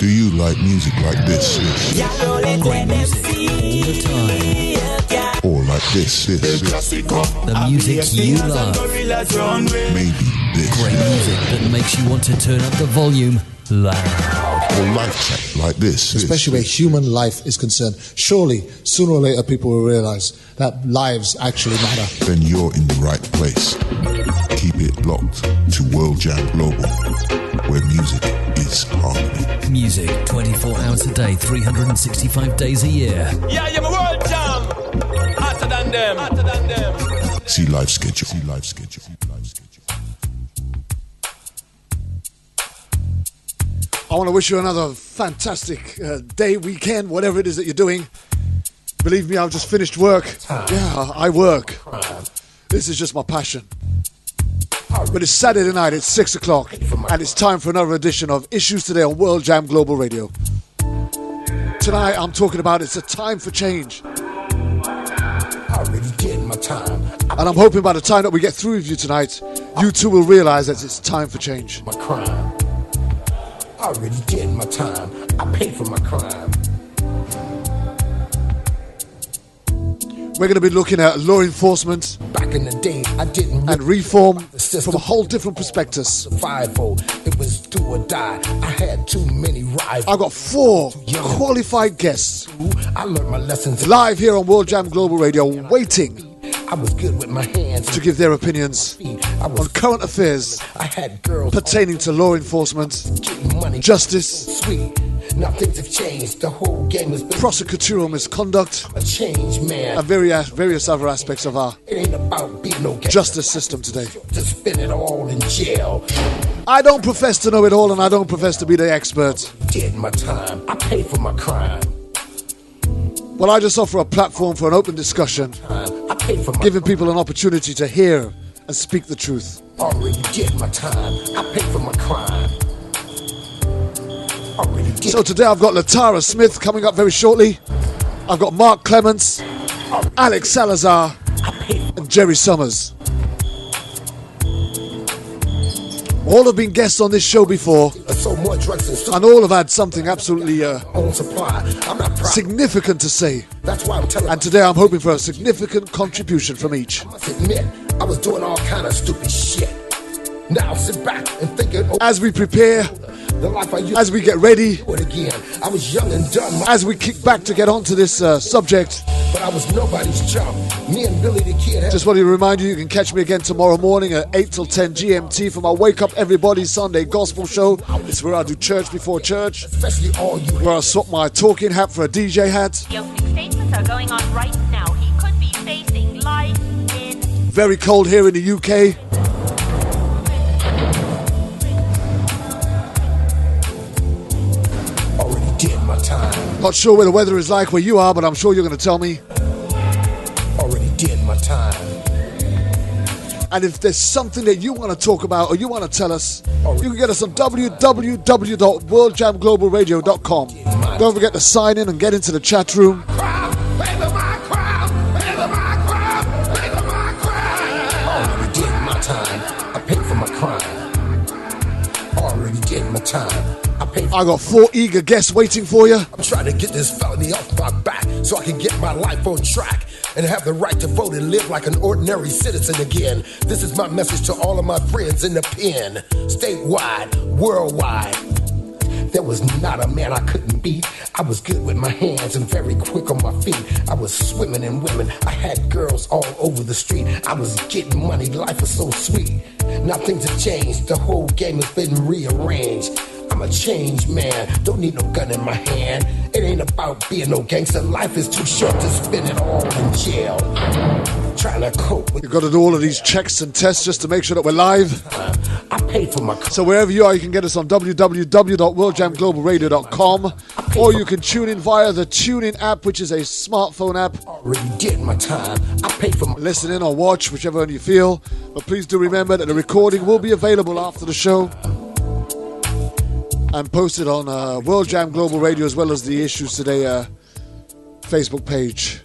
Do you like music like this? Great music all the time. Or like this? The music you love. Maybe this. Great music that makes you want to turn up the volume loud. Or life track like this. Especially where human life is concerned. Surely, sooner or later, people will realize that lives actually matter. Then you're in the right place. Keep it locked to World Jam Global, where music is harmony. Music 24 hours a day, 365 days a year. Yeah, you're my World Jam. Hotter than them. See live schedule. I want to wish you another fantastic day, weekend, whatever it is that you're doing. Believe me, I've just finished work. Yeah, I work. This is just my passion. But it's Saturday night, it's 6 o'clock, and it's time for another edition of Issues Today on World Jam Global Radio. Tonight, I'm talking about it's a time for change. And I'm hoping by the time that we get through with you tonight, you too will realize that it's time for change. My crime. I already did my time. I paid for my crime. We're going to be looking at law enforcement Back in the day, I didn't and reform from a whole different perspective. survival. It was do or die. I had too many rivals. I've got 4 qualified guests I learned my lessons live here on World Jam Global Radio, waiting I was good with my hands to give their opinions I was on current affairs I had girls pertaining to law enforcement, getting money justice, sweet. Now things have changed. The whole game has been prosecutorial misconduct, a change, man. and various other aspects of our It ain't about being no gangster. justice system today. To spend it all in jail. I don't profess to know it all, and I don't profess to be the expert. Did my time. I paid for my crime. But I just offer a platform for an open discussion, I paid for my giving people an opportunity to hear and speak the truth. Already did my time. I paid for my crime. Already did. So today I've got Latara Smith coming up very shortly. I've got Mark Clements, Alex Salazar, and Jerry Summers. All have been guests on this show before, So more drugs and and all have had something absolutely on supply. I'm not proud. significant to say. That's why I'm telling And today I'm hoping for a significant contribution from each. I must admit, I was doing all kind of stupid shit. Now sit back and think it over. As we prepare, The life I used as we get ready, to do it again. I was young and dumb, as we kick back to get onto this subject, but I was nobody's chum. Me and Billy the Kid had just want to remind you, you can catch me again tomorrow morning at 8 till 10 GMT for my Wake Up Everybody Sunday Gospel Show. It's where I do church before church, especially all you where I swap my talking hat for a DJ hat. The opening statements are going on right now. He could be facing life in... Very cold here in the UK. already did my time. Not sure what the weather is like where you are, but I'm sure you're going to tell me. Already did my time. And if there's something that you want to talk about or you want to tell us, you can get us on www.worldjamglobalradio.com. Don't forget to sign in and get into the chat room. Already did my time. I paid for my crime. Already did my time. I paid for I got 4 eager guests waiting for you. I'm trying to get this felony off my back so I can get my life on track and have the right to vote and live like an ordinary citizen again. This is my message to all of my friends in the pen, statewide, worldwide. There was not a man I couldn't beat. I was good with my hands and very quick on my feet. I was swimming in women. I had girls all over the street. I was getting money. Life was so sweet. Now things have changed. The whole game has been rearranged. I'm a changed man. Don't need no gun in my hand. It ain't about being no gangster. Life is too short to spend it all in jail. Trying to cope with You've got to do all of these checks and tests just to make sure that we're live. I paid for my So wherever you are, you can get us on www.worldjamglobalradio.com, or you can tune in via the TuneIn app, which is a smartphone app. already did my time. I paid for my Listen in or watch, whichever one you feel. But please do remember that the recording will be available after the show and posted on World Jam Global Radio, as well as the Issues Today Facebook page.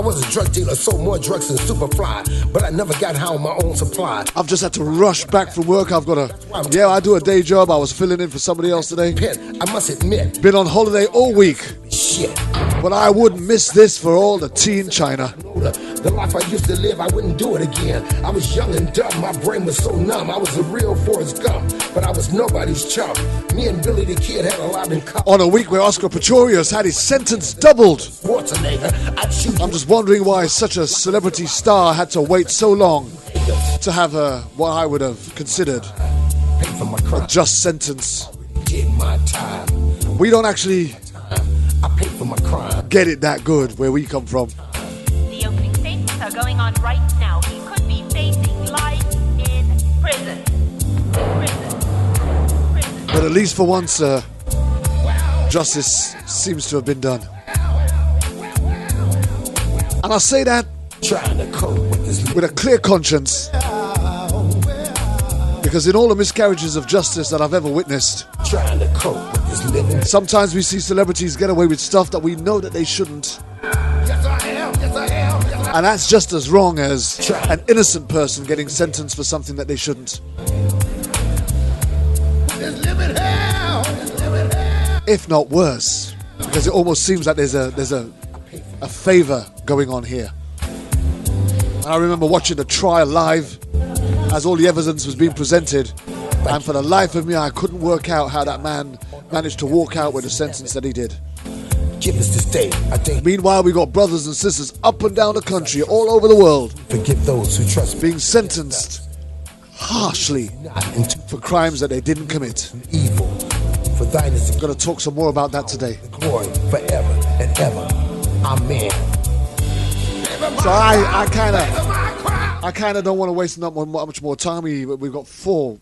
I was a drug dealer, sold more drugs than Superfly, but I never got high on my own supply. I've just had to rush back from work. I've got I do a day job. I was filling in for somebody else today. I must admit, been on holiday all week. Shit. But I wouldn't miss this for all the tea in China. The life I used to live, I wouldn't do it again. I was young and dumb, my brain was so numb. I was a real Forrest Gump, but I was nobody's chump. Me and Billy the Kid had a lot in common. On a week where Oscar Pistorius had his sentence doubled. I'm just wondering why such a celebrity star had to wait so long to have what I would have considered a just sentence. We don't actually get it that good where we come from. The opening statements are going on right now. He could be facing life in prison. But at least for once, justice seems to have been done. And I say that with a clear conscience, because in all the miscarriages of justice that I've ever witnessed, sometimes we see celebrities get away with stuff that we know that they shouldn't. And that's just as wrong as an innocent person getting sentenced for something that they shouldn't. If not worse, because it almost seems like there's a favor going on here. And I remember watching the trial live as all the evidence was being presented, and for the life of me, I couldn't work out how that man managed to walk out with the sentence that he did. Give us this day, I think. Meanwhile, we got brothers and sisters up and down the country, all over the world, forgive those who trust being sentenced harshly for crimes that they didn't commit. Evil, for thine is I'm going to talk some more about that today. Glory forever and ever. Amen. So I kind of don't want to waste not much more time. We've got 4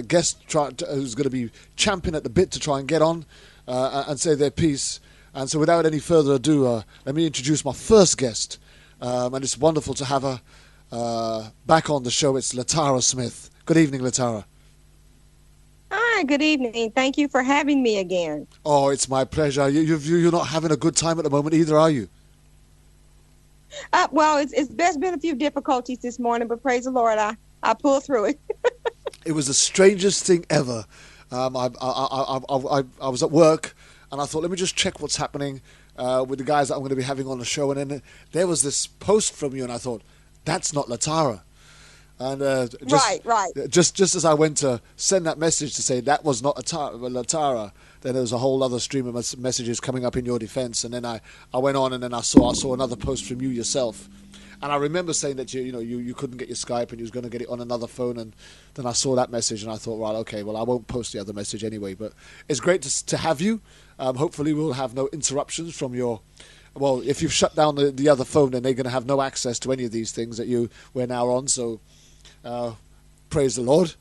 guests who's going to be champing at the bit to try and get on and say their piece. And so without any further ado, let me introduce my first guest. And it's wonderful to have her back on the show. It's Latara Smith. Good evening, Latara. Hi, good evening. Thank you for having me again. Oh, it's my pleasure. You're not having a good time at the moment either, are you? Well, there's been a few difficulties this morning, but praise the Lord, I pulled through it. It was the strangest thing ever. I was at work, and I thought, let me just check what's happening with the guys that I'm going to be having on the show. And then there was this post from you, and I thought, that's not Latara. And right. Just as I went to send that message to say that was not Latara, then there was a whole other stream of messages coming up in your defense. And then I went on, and then I saw another post from you yourself. And I remember saying that you couldn't get your Skype and you was going to get it on another phone. And then I saw that message, and I thought, right, okay, well, I won't post the other message anyway. But it's great to have you. Hopefully we'll have no interruptions from your... Well, if you've shut down the other phone, then they're going to have no access to any of these things that we're now on. So praise the Lord.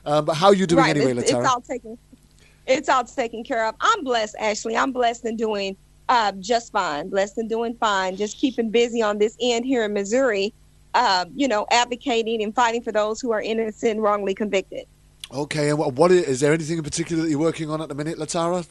But how are you doing anyway, Latara? It's all taken care of. I'm blessed, Ashley. I'm blessed and doing just fine. Blessed and doing fine. Just keeping busy on this end here in Missouri, advocating and fighting for those who are innocent and wrongly convicted. Okay, and what is there anything in particular that you're working on at the minute, Latara?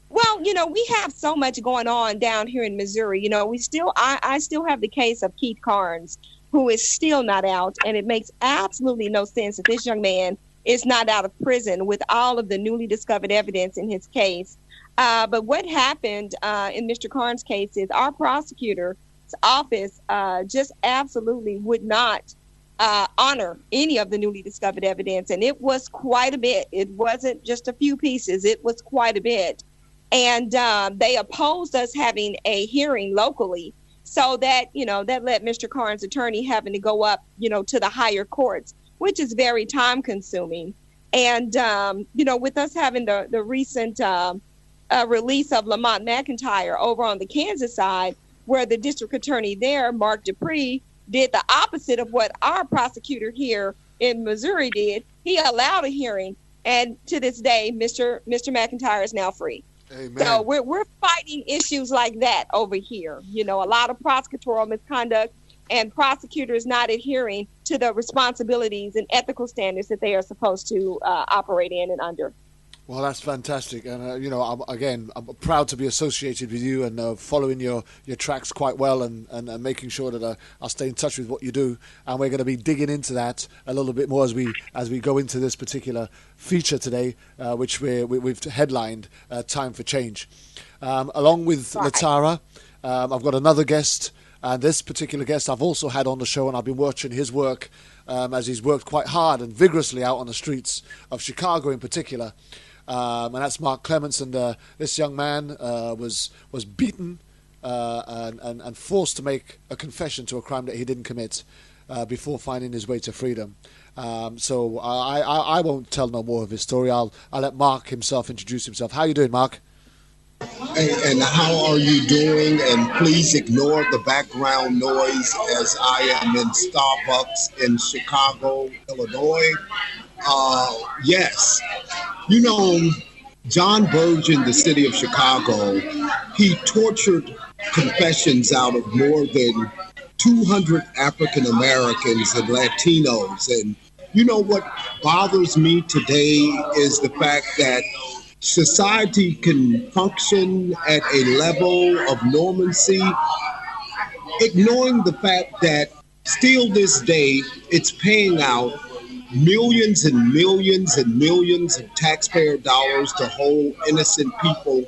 Well, we have so much going on down here in Missouri. I still have the case of Keith Carnes, who is still not out, and it makes absolutely no sense that this young man is not out of prison with all of the newly discovered evidence in his case. But what happened in Mr. Carnes' case is our prosecutor's office just absolutely would not honor any of the newly discovered evidence. And it was quite a bit. It wasn't just a few pieces. It was quite a bit. And they opposed us having a hearing locally. So that, that led Mr. Carnes' attorney having to go up, to the higher courts, which is very time consuming. And, with us having the recent release of Lamont McIntyre over on the Kansas side, where the district attorney there, Mark Dupree, did the opposite of what our prosecutor here in Missouri did. He allowed a hearing. And to this day, Mr. McIntyre is now free. Amen. So we're fighting issues like that over here. A lot of prosecutorial misconduct and prosecutors not adhering to the responsibilities and ethical standards that they are supposed to operate in and under. Well, that's fantastic, and I'm proud to be associated with you and following your tracks quite well, and making sure that I'll stay in touch with what you do, and we're going to be digging into that a little bit more as we go into this particular feature today, which we've headlined Time for Change, along with Latara. I've got another guest, and this particular guest I've also had on the show, and I've been watching his work as he's worked quite hard and vigorously out on the streets of Chicago in particular. And that's Mark Clements, and this young man was beaten and forced to make a confession to a crime that he didn't commit before finding his way to freedom. So I won't tell no more of his story. I'll let Mark himself introduce himself. How are you doing, Mark? And how are you doing? And please ignore the background noise as I am in Starbucks in Chicago, Illinois. Yes. You know, John Burge in the city of Chicago, he tortured confessions out of more than 200 African Americans and Latinos. And you know what bothers me today is the fact that society can function at a level of normalcy, ignoring the fact that still this day it's paying out millions and millions and millions of taxpayer dollars to hold innocent people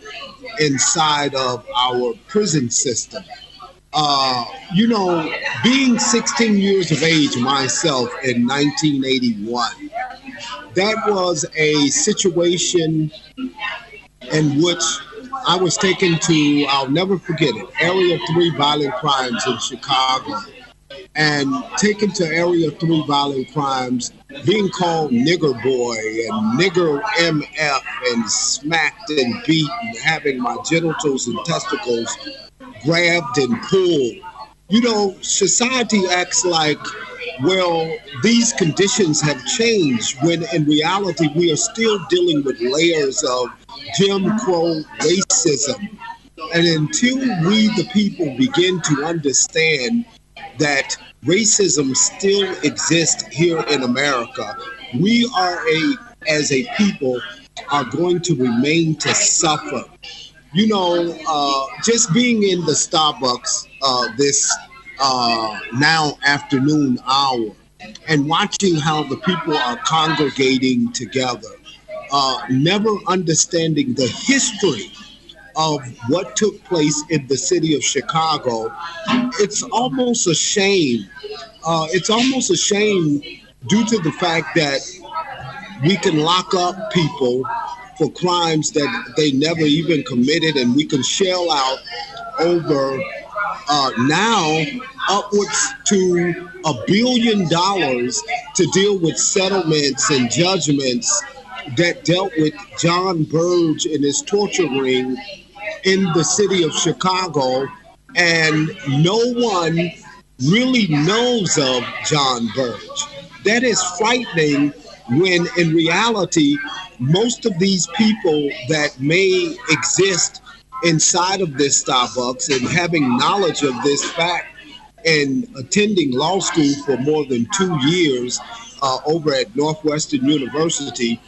inside of our prison system. Being 16 years of age myself in 1981, that was a situation in which I was taken to, I'll never forget it, Area 3 violent crimes in Chicago. And taken to Area 3 violent crimes, being called nigger boy and nigger MF and smacked and beaten, having my genitals and testicles grabbed and pulled. You know, society acts like, well, these conditions have changed, when in reality we are still dealing with layers of Jim Crow racism. And until we, the people, begin to understand that racism still exists here in America, we as a people, are going to remain to suffer. You know, just being in the Starbucks this now afternoon hour and watching how the people are congregating together, never understanding the history of what took place in the city of Chicago, it's almost a shame. It's almost a shame due to the fact that we can lock up people for crimes that they never even committed, and we can shell out over now upwards to $1 billion to deal with settlements and judgments that dealt with John Burge and his torture ring in the city of Chicago, and no one really knows of John Burge. That is frightening, when in reality, most of these people that may exist inside of this Starbucks and having knowledge of this fact and attending law school for more than 2 years over at Northwestern University,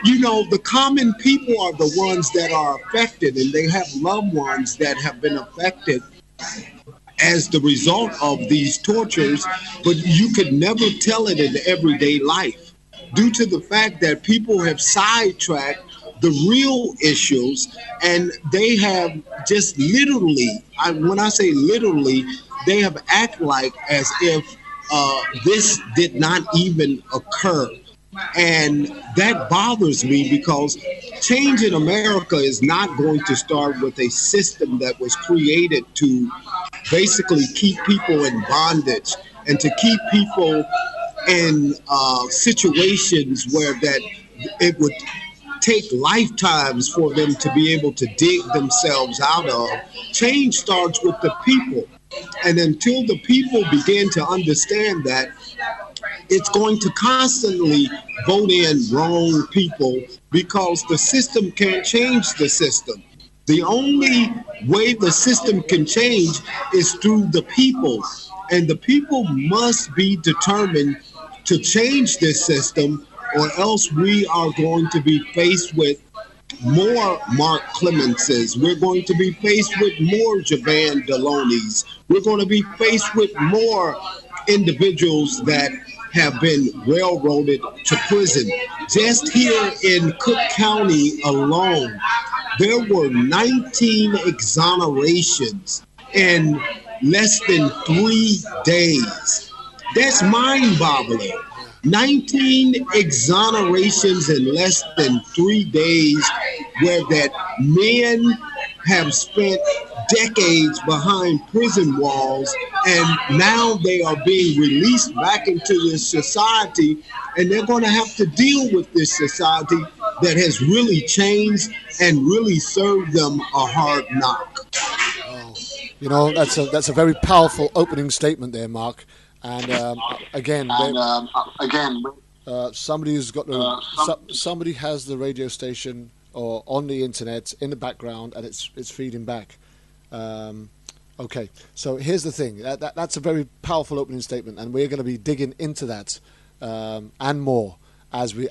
you know, the common people are the ones that are affected, and they have loved ones that have been affected as the result of these tortures, but you could never tell it in everyday life due to the fact that people have sidetracked the real issues, and they have just literally, when I say literally, they have acted like as if this did not even occur. And that bothers me, because change in America is not going to start with a system that was created to basically keep people in bondage and to keep people in situations where that it would take lifetimes for them to be able to dig themselves out of. Change starts with the people. And until the people begin to understand that, it's going to constantly vote in wrong people, because the system can't change the system. The only way the system can change is through the people. And the people must be determined to change this system, or else we are going to be faced with more Mark Clemenses. We're going to be faced with more Javan Delonis. We're going to be faced with more individuals that have been railroaded to prison. Just here in Cook County alone, there were 19 exonerations in less than 3 days. That's mind-boggling. 19 exonerations in less than 3 days, where that men have spent decades behind prison walls, and now they are being released back into this society, and they're going to have to deal with this society that has really changed and really served them a hard knock. You know, that's a very powerful opening statement there, Mark. And somebody's got somebody has the radio station or on the internet in the background, and it's feeding back. Okay, so here's the thing. That's a very powerful opening statement, and we're going to be digging into that and more as we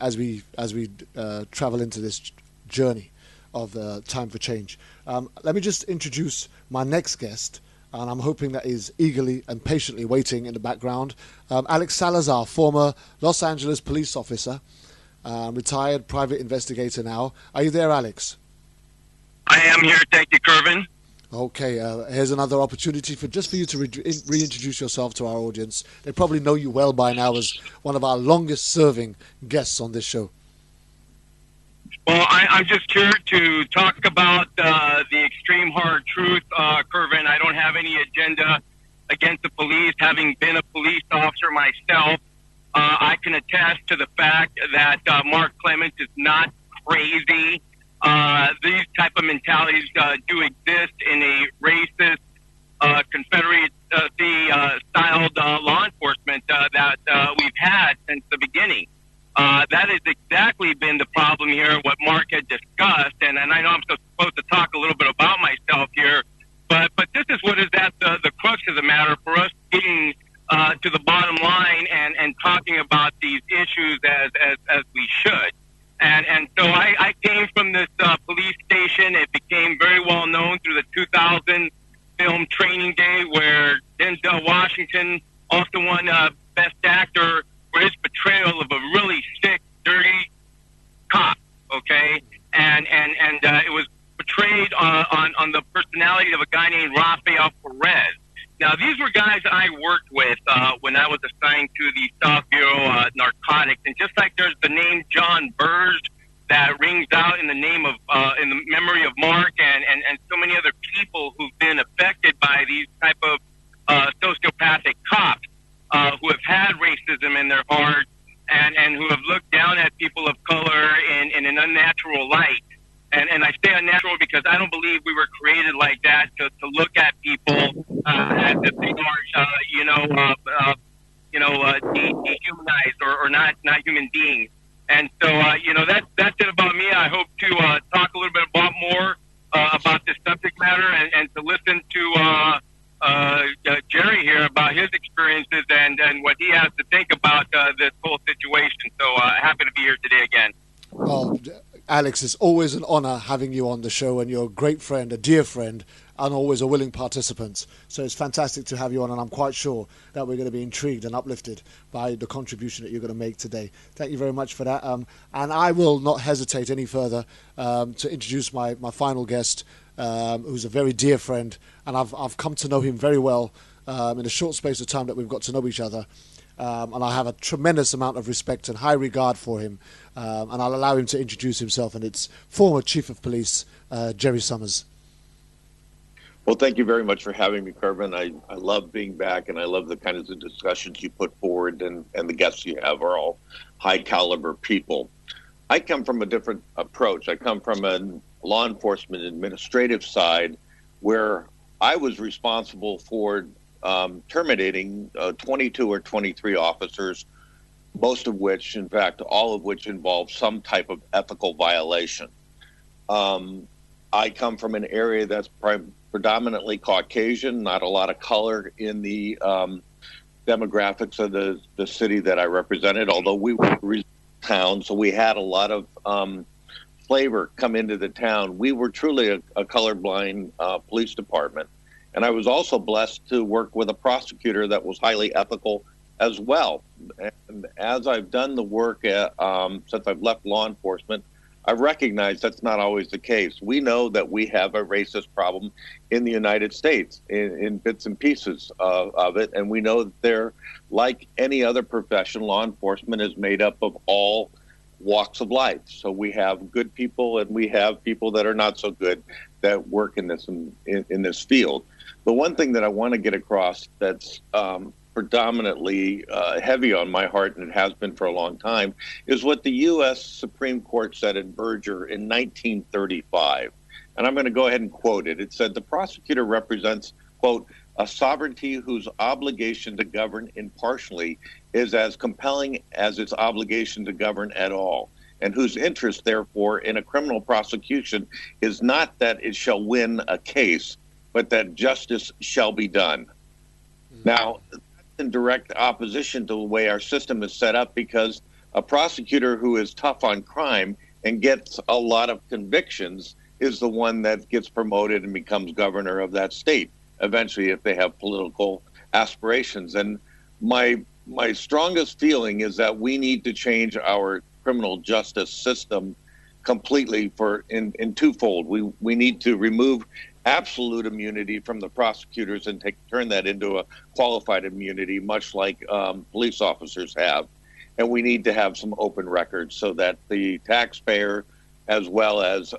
travel into this journey of Time for Change. Let me just introduce my next guest. And I'm hoping that is eagerly and patiently waiting in the background. Alex Salazar, former Los Angeles police officer, retired private investigator now. Are you there, Alex? I am here. Thank you, Kervin. Okay, here's another opportunity for you to reintroduce yourself to our audience. They probably know you well by now as one of our longest-serving guests on this show. Well, I'm just here to talk about the extreme hard truth, Kervin. I don't have any agenda against the police. Having been a police officer myself, I can attest to the fact that Mark Clements is not crazy. These type of mentalities do exist in a racist, Confederacy-styled law enforcement that we've had since the beginning. That has exactly been the problem here, what Mark had discussed, and I know I'm supposed to talk a little bit about myself here, but this is what is at the crux of the matter for us getting to the bottom line and talking about these issues as we should. And so I came from this police station. It became very well known through the 2000 film Training Day, where Denzel Washington also won Best Actor for his portrayal of a really sick, dirty cop, okay? And it was portrayed on the personality of a guy named Rafael Perez. Now, these were guys I worked with when I was assigned to the South Bureau Narcotics. And just like there's the name John Burge that rings out in the name of in the memory of Mark and so many other people who've been affected by these type of sociopathic cops who have had racism in their heart and who have looked down at people of color in an unnatural light. And I say unnatural because I don't believe we were created like that to look at people as if they are, dehumanized or not human beings. And so, that's it about me. I hope to talk a little bit more about this subject matter and to listen to Jerry here about his experiences and what he has to think about this whole situation. So happy to be here today again. Well, Alex, it's always an honor having you on the show, and you're a great friend, a dear friend, and always a willing participant. So it's fantastic to have you on, and I'm quite sure that we're going to be intrigued and uplifted by the contribution that you're going to make today. Thank you very much for that. And I will not hesitate any further to introduce my final guest, who's a very dear friend, and I've come to know him very well in a short space of time that we've got to know each other. And I have a tremendous amount of respect and high regard for him. And I'll allow him to introduce himself, and it's former Chief of Police, Jerry Summers. Well, thank you very much for having me, Kervin. I love being back, and I love the kinds of discussions you put forward, and the guests you have are all high-caliber people. I come from a different approach. I come from a law enforcement administrative side where I was responsible for terminating 22 or 23 officers, most of which, in fact, all of which involved some type of ethical violation. I come from an area that's predominantly Caucasian, not a lot of color in the demographics of the city that I represented, although we were town, so we had a lot of flavor come into the town. We were truly a colorblind police department. And I was also blessed to work with a prosecutor that was highly ethical as well. And as I've done the work since I've left law enforcement, I recognize that's not always the case. We know that we have a racist problem in the United States in bits and pieces of it. And we know that they're, like any other profession, law enforcement is made up of all walks of life. So we have good people and we have people that are not so good that work in this field. The one thing that I want to get across that's predominantly heavy on my heart, and it has been for a long time, is what the U.S. Supreme Court said in Berger in 1935. And I'm going to go ahead and quote it. It said, "The prosecutor represents, quote, a sovereignty whose obligation to govern impartially is as compelling as its obligation to govern at all, and whose interest, therefore, in a criminal prosecution is not that it shall win a case, but that justice shall be done." Now, that's in direct opposition to the way our system is set up, because a prosecutor who is tough on crime and gets a lot of convictions is the one that gets promoted and becomes governor of that state eventually, if they have political aspirations. And my strongest feeling is that we need to change our criminal justice system completely in twofold. We need to remove absolute immunity from the prosecutors and turn that into a qualified immunity, much like police officers have. And we need to have some open records so that the taxpayer, as well as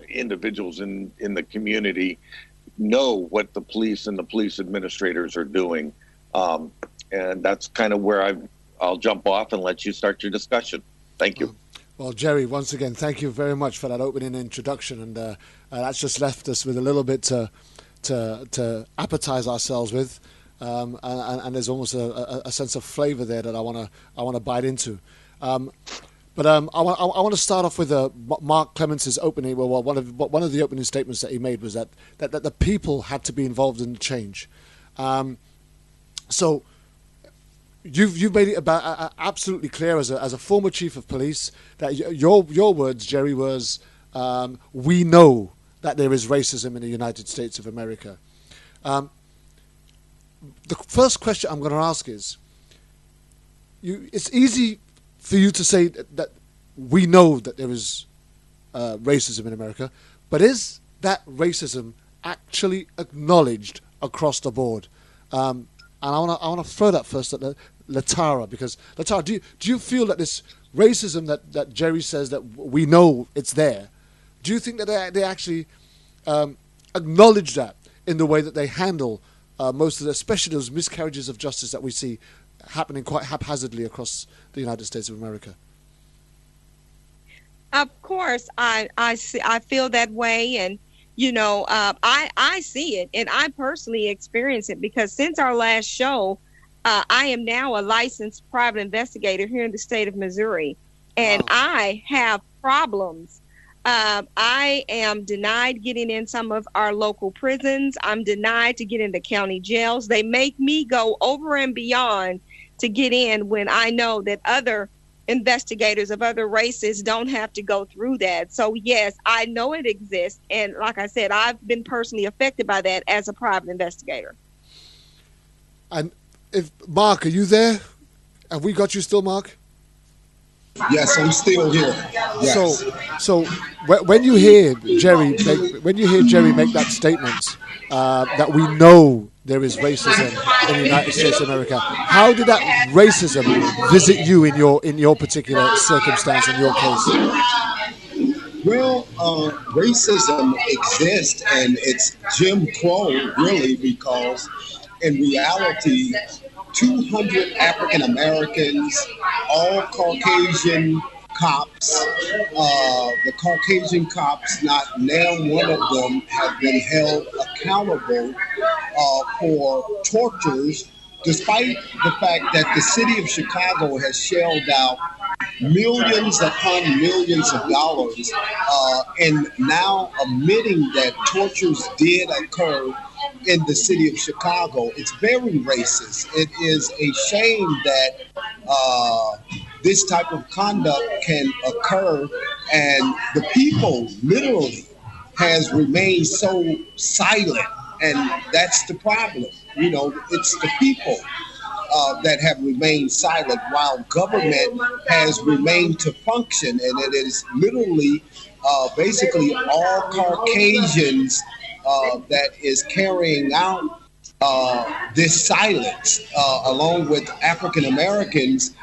individuals in the community, know what the police and the police administrators are doing. And that's kind of where I'll jump off and let you start your discussion. Thank you. Well, Jerry, once again, thank you very much for that opening introduction, and that's just left us with a little bit to appetize ourselves with, and there's almost a sense of flavor there that I want to bite into. But I want to start off with Mark Clemence's opening. Well, one of the opening statements that he made was that the people had to be involved in the change. So you've made it absolutely clear as a former chief of police that your words, Jerry, was we know that there is racism in the United States of America. The first question I'm going to ask is, it's easy for you to say that we know that there is racism in America, but is that racism actually acknowledged across the board? And I want to throw that first at Latara, because Latara, do you feel that this racism that Jerry says that we know it's there, do you think that they actually acknowledge that in the way that they handle most of the, especially those miscarriages of justice that we see happening quite haphazardly across the United States of America? Of course, I feel that way, and I see it, and I personally experience it, because since our last show, I am now a licensed private investigator here in the state of Missouri, and wow. I have problems. I am denied getting in some of our local prisons. I'm denied to get into county jails. They make me go over and beyond to get in, when I know that other investigators of other races don't have to go through that. So yes, I know it exists, and like I said, I've been personally affected by that as a private investigator. And Mark, are you there? Have we got you still, Mark? Yes, I'm still here. Yes. So when you hear Jerry make that statement that we know there is racism in the United States of America, how did that racism visit you in your particular circumstance, in your case? Well, racism exists, and it's Jim Crow, really, because in reality, 200 African Americans, all Caucasian cops, the Caucasian cops, not now one of them have been held accountable for tortures, despite the fact that the city of Chicago has shelled out millions upon millions of dollars, and now admitting that tortures did occur in the city of Chicago. It's very racist. It is a shame that this type of conduct can occur, and the people literally has remained so silent, and that's the problem. You know, it's the people that have remained silent while government has remained to function, and it is literally basically all Caucasians that is carrying out this silence, along with African Americans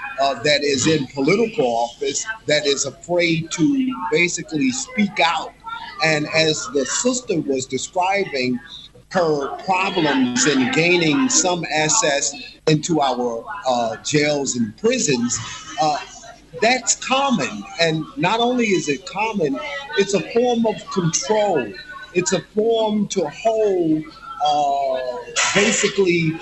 that is in political office, that is afraid to basically speak out. And as the sister was describing her problems in gaining some access into our jails and prisons, that's common. And not only is it common, it's a form of control. It's a form to hold basically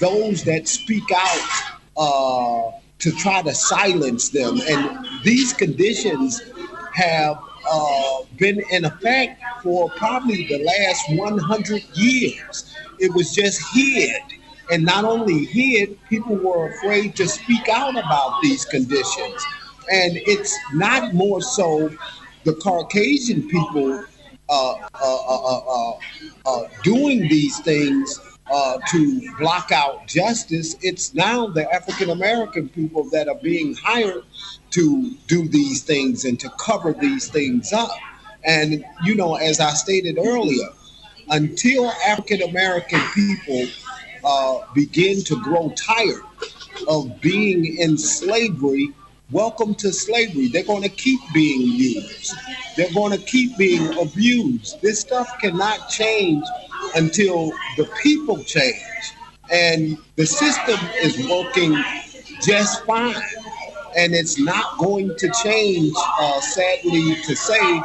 those that speak out to try to silence them. And these conditions have been in effect for probably the last 100 years. It was just hid. And not only hid, people were afraid to speak out about these conditions. And it's not more so the Caucasian people doing these things to block out justice. It's now the African American people that are being hired to do these things and to cover these things up. And, you know, as I stated earlier, until African American people begin to grow tired of being in slavery, welcome to slavery. They're going to keep being used. They're going to keep being abused. This stuff cannot change until the people change. And the system is working just fine. And it's not going to change, sadly to say,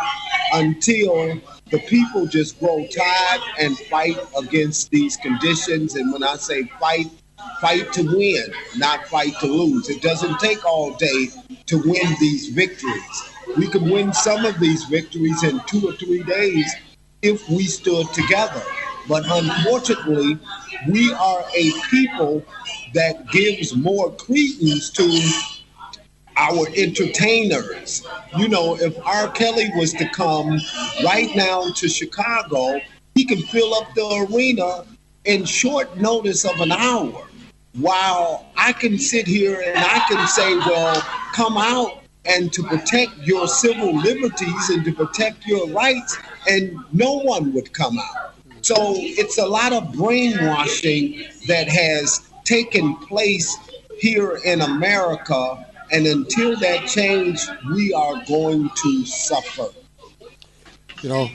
until the people just grow tired and fight against these conditions. And when I say fight, fight to win, not fight to lose. It doesn't take all day to win these victories. We can win some of these victories in 2 or 3 days if we stood together. But unfortunately, we are a people that gives more credence to our entertainers. You know, if R. Kelly was to come right now to Chicago, he can fill up the arena in short notice of an hour. While I can sit here and I can say, well, come out and to protect your civil liberties and to protect your rights, and no one would come out. So it's a lot of brainwashing that has taken place here in America, and until that change, we are going to suffer. You know,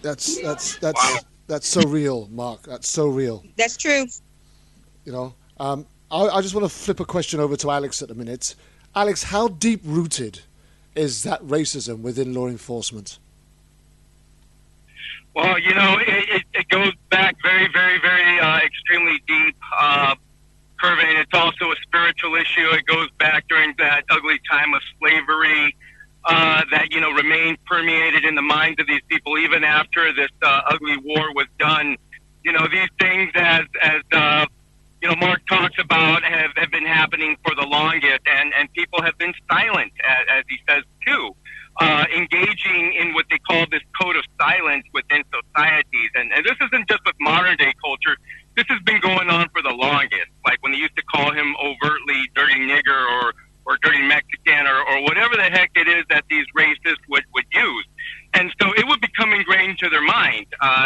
that's so real, Mark. That's so real. That's true. You know, I just want to flip a question over to Alex at the minute. Alex, how deep-rooted is that racism within law enforcement? Well, you know, it goes back very, very, very extremely deep, Curvin, and it's also a spiritual issue. It goes back during that ugly time of slavery that, you know, remained permeated in the minds of these people even after this ugly war was done. You know, these things, as you know, Mark talks about, have been happening for the longest, and people have been silent, as he says, too. Engaging in what they call this code of silence within societies. And this isn't just with modern day culture. This has been going on for the longest. Like when they used to call him overtly dirty nigger or dirty Mexican or whatever the heck it is that these racists would use. And so it would become ingrained into their mind.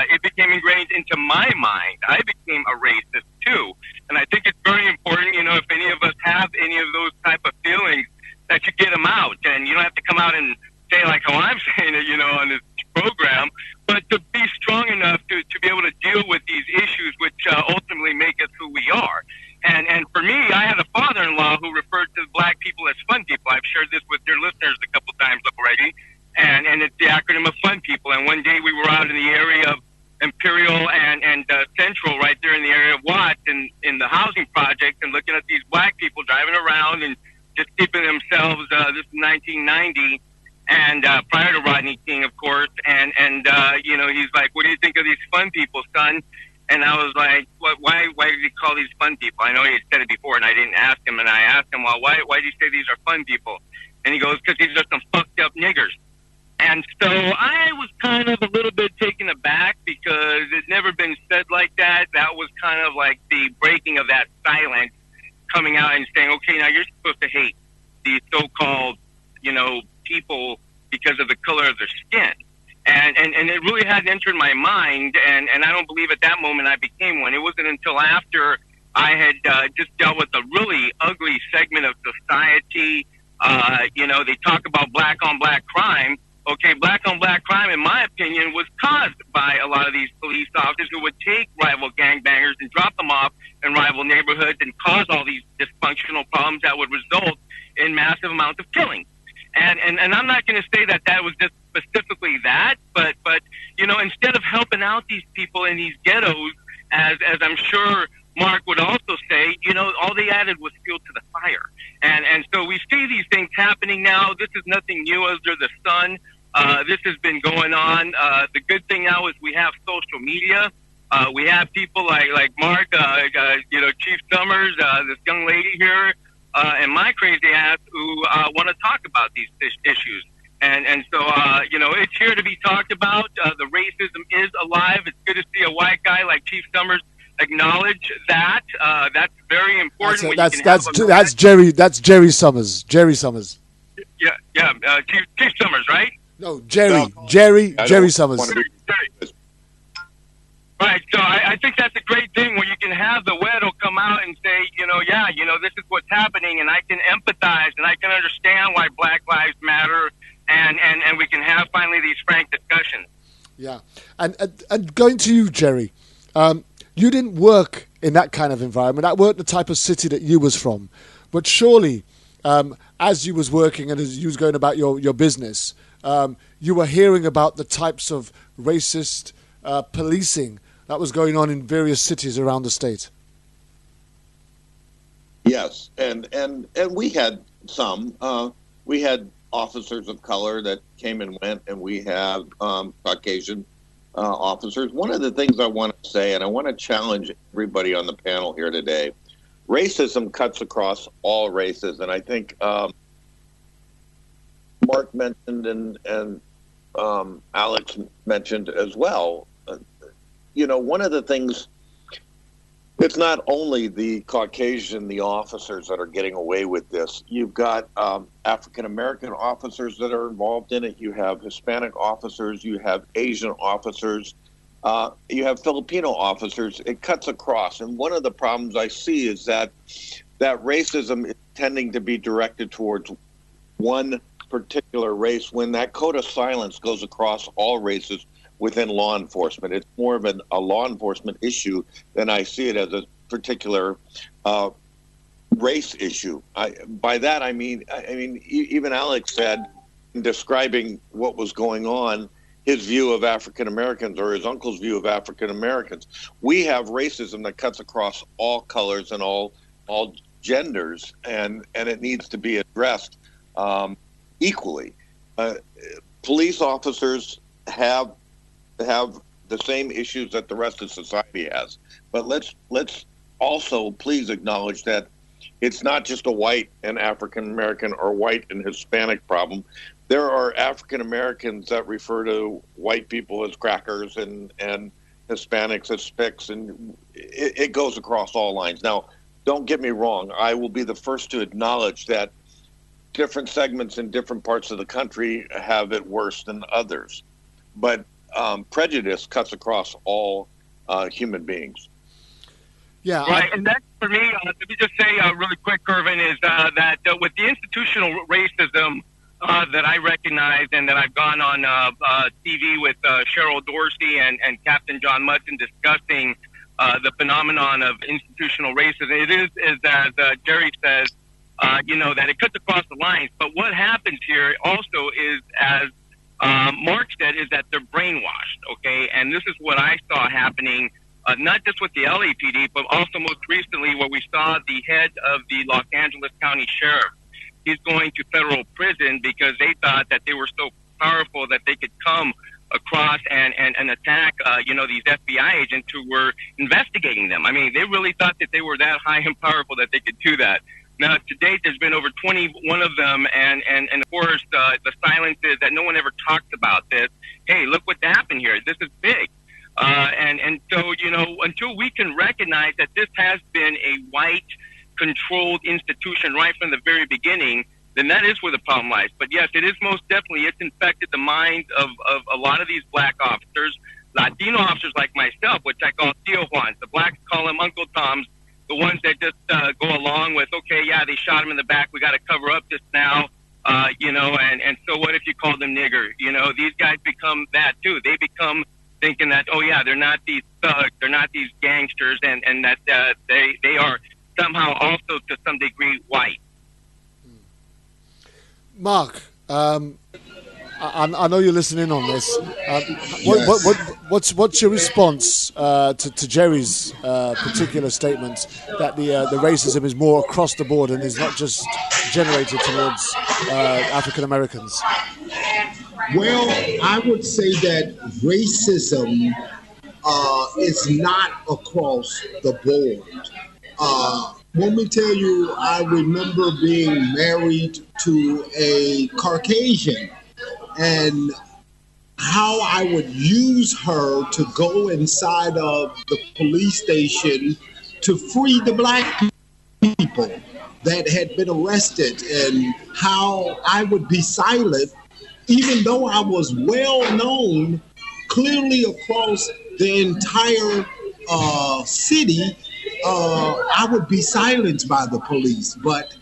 It became ingrained into my mind. I became a racist too. And I think it's very important, you know, if any of us have any of those type of feelings, that you get them out. And you don't have to come out and say like how I'm saying it, you know, on this program, but to be strong enough to be able to deal with these issues, which ultimately make us who we are. And for me, I had a father-in-law who referred to black people as fun people. I've shared this with your listeners a couple times already, and it's the acronym of fun people. And one day we were out in the area of Imperial and Central, right there in the area of Watts, in the housing project, and looking at these black people driving around and just keeping themselves. This is 1990, and prior to Rodney King, of course. And he's like, "What do you think of these fun people, son?" And I was like, why did he call these fun people? I know he had said it before, and I didn't ask him. And I asked him, well, why do you say these are fun people? And he goes, because these are some fucked up niggers. And so I was kind of a little bit taken aback because it's never been said like that. That was kind of like the breaking of that silence, coming out and saying, okay, now you're supposed to hate these so-called, people because of the color of their skin. And it really hadn't entered my mind, and I don't believe at that moment I became one. It wasn't until after I had just dealt with a really ugly segment of society. They talk about black-on-black crime. Okay, black-on-black crime, in my opinion, was caused by a lot of these police officers who would take rival gangbangers and drop them off in rival neighborhoods and cause all these dysfunctional problems that would result in massive amounts of killing. And I'm not going to say that was just specifically that, but instead of helping out these people in these ghettos, as I'm sure Mark would also say, all they added was fuel to the fire. And so we see these things happening now. This is nothing new under the sun. This has been going on. The good thing now is we have social media. We have people like Mark, Chief Summers, this young lady here, and my crazy ass who want to talk about these issues. And so, it's here to be talked about. The racism is alive. It's good to see a white guy like Chief Summers acknowledge that. That's very important. That's Jerry Summers. Jerry Summers. Yeah. Chief Summers, right? No, Jerry Summers. Right, so I think that's a great thing where you can have the Wedo come out and say, this is what's happening, and I can empathize and I can understand why Black Lives Matter, and we can have finally these frank discussions. Yeah, and going to you, Jerry, you didn't work in that kind of environment. That weren't the type of city that you was from, but surely, as you was working and as you was going about your business, you were hearing about the types of racist policing that was going on in various cities around the state. Yes, and we had some. We had officers of color that came and went, and we have Caucasian officers. One of the things I want to say, and I want to challenge everybody on the panel here today, racism cuts across all races, and I think Mark mentioned and Alex mentioned as well. One of the things, it's not only the Caucasian, the officers that are getting away with this. You've got African-American officers that are involved in it. You have Hispanic officers. You have Asian officers. You have Filipino officers. It cuts across. And one of the problems I see is that racism is tending to be directed towards one particular race when that code of silence goes across all races within law enforcement. It's more of a law enforcement issue than I see it as a particular race issue. By that I mean even Alex said, in describing what was going on, his view of African Americans or his uncle's view of African Americans. We have racism that cuts across all colors and all genders, and it needs to be addressed equally. Police officers have the same issues that the rest of society has, but let's also please acknowledge that it's not just a white and African American or white and Hispanic problem. There are African Americans that refer to white people as crackers and Hispanics as spics, and it goes across all lines. Now, don't get me wrong. I will be the first to acknowledge that different segments in different parts of the country have it worse than others. But prejudice cuts across all human beings. Yeah, right. And that, for me, let me just say really quick, Irvin, is that with the institutional racism that I recognize and that I've gone on TV with Cheryl Dorsey and Captain John Mutton discussing the phenomenon of institutional racism, it is as Jerry says, that it cuts across the lines. But what happens here also is, as Mark said, is that they're brainwashed, okay? And this is what I saw happening, not just with the LAPD, but also most recently where we saw the head of the Los Angeles County Sheriff he's going to federal prison because they thought that they were so powerful that they could come across and attack, these FBI agents who were investigating them. I mean, they really thought that they were that high and powerful that they could do that. Now, to date, there's been over 21 of them, and of course, the silence is that no one ever talks about this. Hey, look what happened here. This is big. And so, until we can recognize that this has been a white-controlled institution right from the very beginning, then that is where the problem lies. But yes, it is most definitely, it's infected the minds of a lot of these black officers, Latino officers like myself, which I call Tio Juans. The blacks call them Uncle Toms, the ones that just go along with, okay, yeah, they shot him in the back, we got to cover up this now, and so what if you call them nigger? These guys become that too. They become thinking that, oh yeah, they're not these thugs, they're not these gangsters, and that they are somehow also to some degree white. Mark, I know you're listening on this. What's your response to Jerry's particular statement that the racism is more across the board and is not just generated towards African Americans? Well, I would say that racism is not across the board. Let me tell you, I remember being married to a Caucasian and how I would use her to go inside of the police station to free the black people that had been arrested, and how I would be silent even though I was well known clearly across the entire city. I would be silenced by the police. But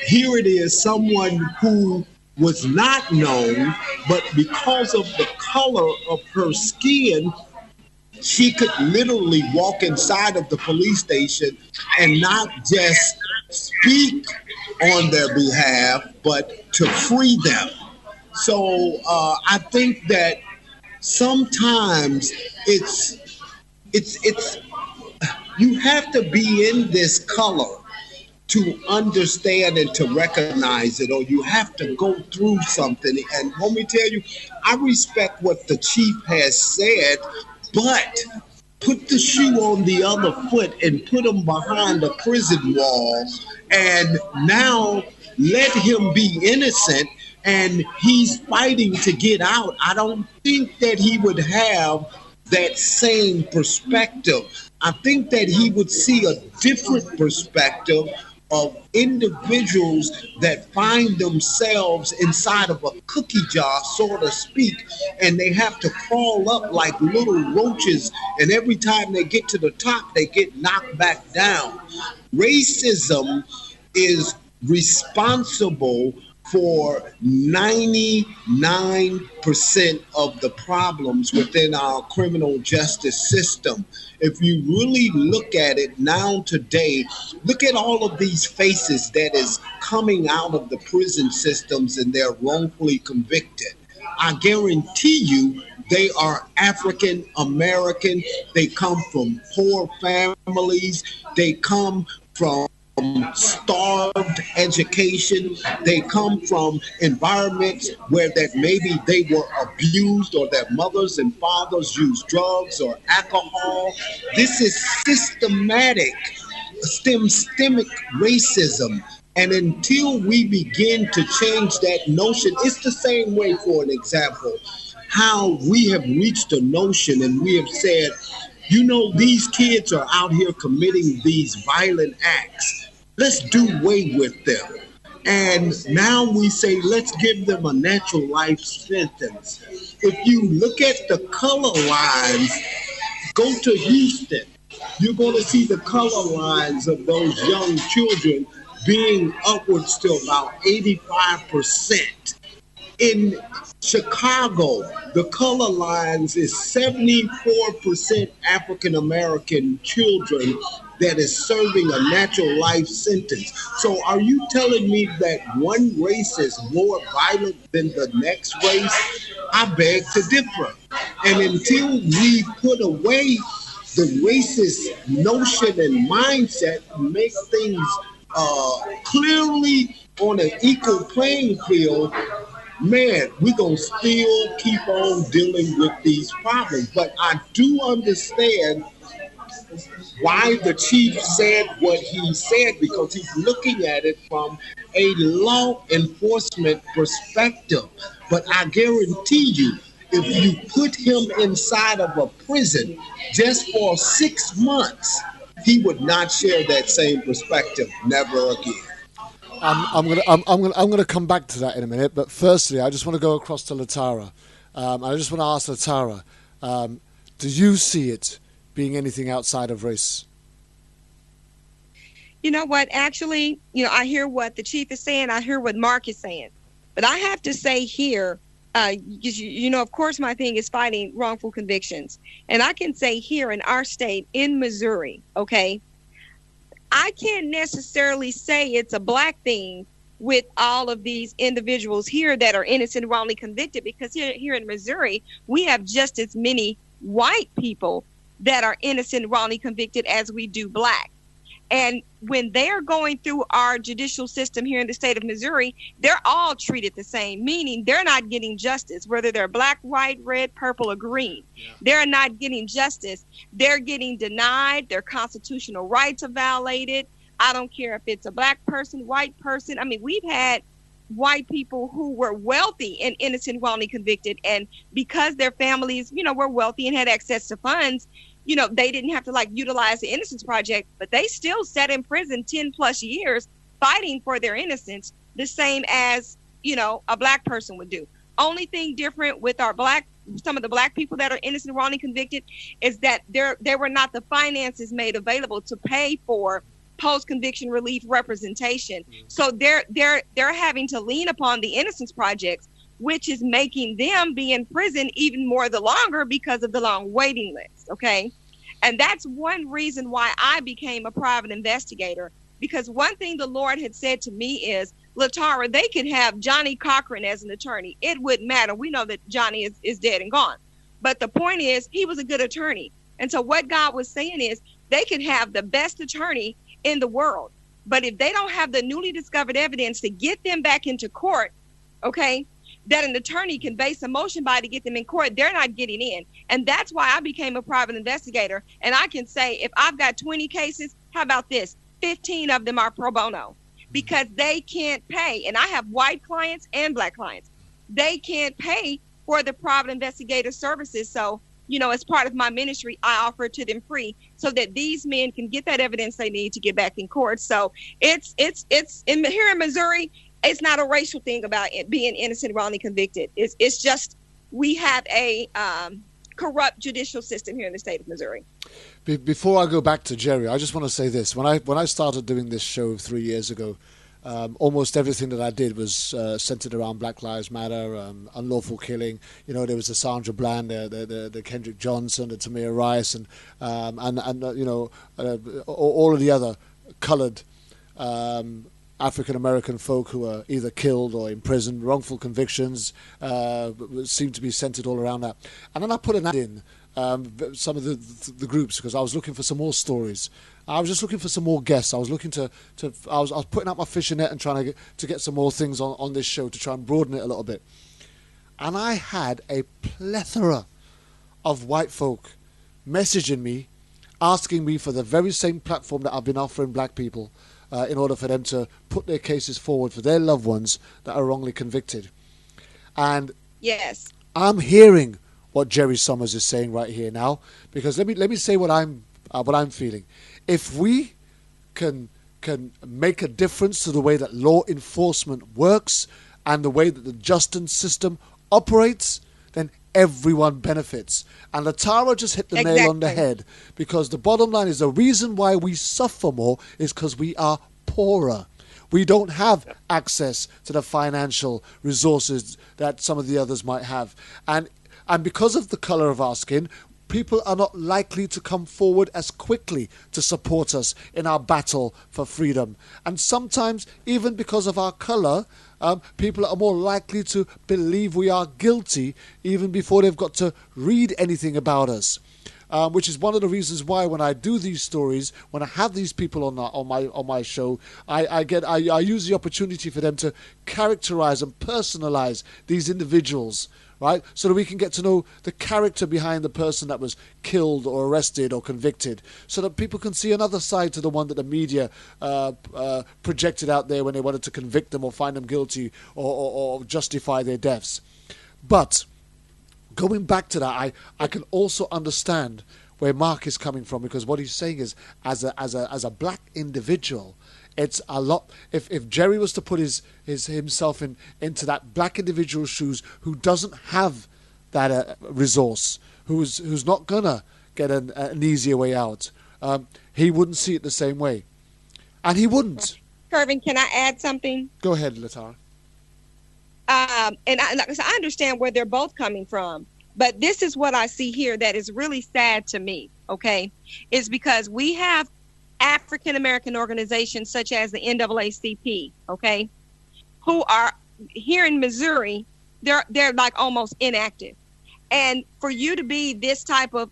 here it is, someone who was not known, but because of the color of her skin, she could literally walk inside of the police station and not just speak on their behalf, but to free them. So I think that sometimes it's you have to be in this color to understand and to recognize it, or you have to go through something. And let me tell you, I respect what the chief has said, but put the shoe on the other foot and put him behind a prison wall, and now let him be innocent, and he's fighting to get out. I don't think that he would have that same perspective. I think that he would see a different perspective of individuals that find themselves inside of a cookie jar, so to speak, and they have to crawl up like little roaches, and every time they get to the top, they get knocked back down. Racism is responsible for 99% of the problems within our criminal justice system. If you really look at it now today, look at all of these faces that is coming out of the prison systems and they're wrongfully convicted. I guarantee you they are African American. They come from poor families. They come from starved education. They come from environments where that maybe they were abused, or their mothers and fathers used drugs or alcohol. This is systemic racism. And until we begin to change that notion, it's the same way, for an example, how we have reached a notion and we have said, you know, these kids are out here committing these violent acts. Let's do away with them. And now we say, let's give them a natural life sentence. If you look at the color lines, go to Houston, you're going to see the color lines of those young children being upwards to about 85%. In Chicago, the color lines is 74% African-American children that is serving a natural life sentence. So are you telling me that one race is more violent than the next race? I beg to differ. And until we put away the racist notion and mindset, make things clearly on an equal playing field, man, we're going to still keep on dealing with these problems. But I do understand why the chief said what he said, because he's looking at it from a law enforcement perspective. But I guarantee you, if you put him inside of a prison just for 6 months, he would not share that same perspective. Never again. I'm gonna come back to that in a minute, but firstly, I just want to go across to Latara. I just want to ask Latara, do you see it being anything outside of race? You know what? Actually, I hear what the chief is saying. I hear what Mark is saying, but I have to say here, of course, my thing is fighting wrongful convictions, and I can say here in our state, in Missouri, okay. I can't necessarily say it's a black thing with all of these individuals here that are innocent and wrongly convicted, because here in Missouri, we have just as many white people that are innocent and wrongly convicted as we do black. And when they're going through our judicial system here in the state of Missouri, they're all treated the same, meaning they're not getting justice, whether they're black, white, red, purple, or green. Yeah. They're not getting justice. They're getting denied. Their constitutional rights are violated. I don't care if it's a black person, white person. I mean, we've had white people who were wealthy and innocent, wrongly convicted. And because their families, were wealthy and had access to funds, they didn't have to utilize the Innocence Project, but they still sat in prison 10 plus years fighting for their innocence, the same as, a black person would do. Only thing different with some of the black people that are innocent and wrongly convicted is that there were not the finances made available to pay for post-conviction relief representation. So they're having to lean upon the Innocence Projects, which is making them be in prison even more the longer because of the long waiting list, okay? And that's one reason why I became a private investigator, because one thing the Lord had said to me is, Latara, they could have Johnny Cochran as an attorney. It wouldn't matter. We know that Johnny is dead and gone. But the point is, he was a good attorney. And so what God was saying is, they could have the best attorney in the world. But if they don't have the newly discovered evidence to get them back into court, okay, that an attorney can base a motion by to get them in court, they're not getting in. And that's why I became a private investigator. And I can say, if I've got 20 cases, how about this? 15 of them are pro bono, because they can't pay. And I have white clients and black clients. They can't pay for the private investigator services. So, as part of my ministry, I offer it to them free so that these men can get that evidence they need to get back in court. So it's here in Missouri, it's not a racial thing about it being innocent, wrongly convicted. It's just we have a corrupt judicial system here in the state of Missouri. Before I go back to Jerry, I just want to say this. When I started doing this show 3 years ago, almost everything that I did was centered around Black Lives Matter, unlawful killing. There was the Sandra Bland, the Kendrick Johnson, the Tamir Rice, and all of the other colored African American folk who are either killed or imprisoned, wrongful convictions seem to be centered all around that. And then I put an ad in some of the groups because I was looking for some more stories. I was just looking for some more guests. I was looking I was putting out my fishing net and trying to get some more things on this show to try and broaden it a little bit. And I had a plethora of white folk messaging me, asking me for the very same platform that I've been offering black people in order for them to put their cases forward for their loved ones that are wrongly convicted. And yes, I'm hearing what Jerry Summers is saying right here now, because let me say what I'm feeling. If we can make a difference to the way that law enforcement works and the way that the justice system operates, then everyone benefits. And Latara just hit the nail on the head, because the bottom line is the reason why we suffer more is because we are poorer. We don't have access to the financial resources that some of the others might have. And because of the color of our skin, people are not likely to come forward as quickly to support us in our battle for freedom. And sometimes, even because of our color, people are more likely to believe we are guilty even before they've got to read anything about us. which is one of the reasons why when I do these stories, when I have these people on my show, I use the opportunity for them to characterize and personalize these individuals, right? So that we can get to know the character behind the person that was killed or arrested or convicted, so that people can see another side to the one that the media projected out there when they wanted to convict them or find them guilty or justify their deaths. But going back to that, I can also understand where Mark is coming from, because what he's saying is, as a black individual, it's a lot. If Jerry was to put himself into that black individual's shoes, who doesn't have that resource, who's not gonna get an easier way out, he wouldn't see it the same way, and he wouldn't. Kervin, can I add something? Go ahead, Latara. And I understand where they're both coming from, but this is what I see here that is really sad to me. Okay, is because we have African American organizations such as the NAACP, okay, who are here in Missouri, they're like almost inactive. And for you to be this type of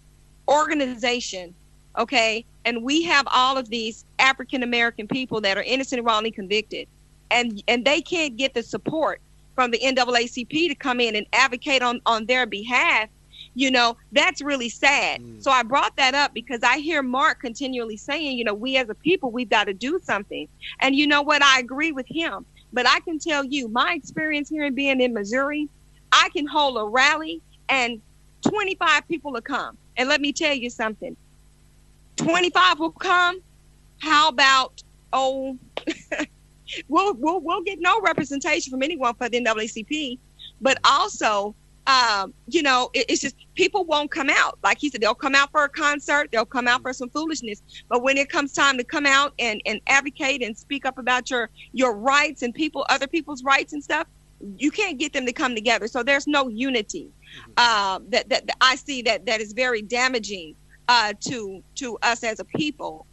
organization, okay, and we have all of these African American people that are innocent and wrongly convicted, and they can't get the support from the NAACP to come in and advocate on their behalf, you know, that's really sad. So I brought that up because I hear Mark continually saying, you know, we as a people, we've got to do something. And you know what? I agree with him. But I can tell you, my experience here in being in Missouri, I can hold a rally and 25 people will come. And let me tell you something. 25 will come. How about, we'll get no representation from anyone for the NAACP, but also, you know, it's just people won't come out. Like he said, they'll come out for a concert, they'll come out for some foolishness, but when it comes time to come out and advocate and speak up about your rights and other people's rights and stuff, you can't get them to come together. So there's no unity. That I see that is very damaging to us as a people.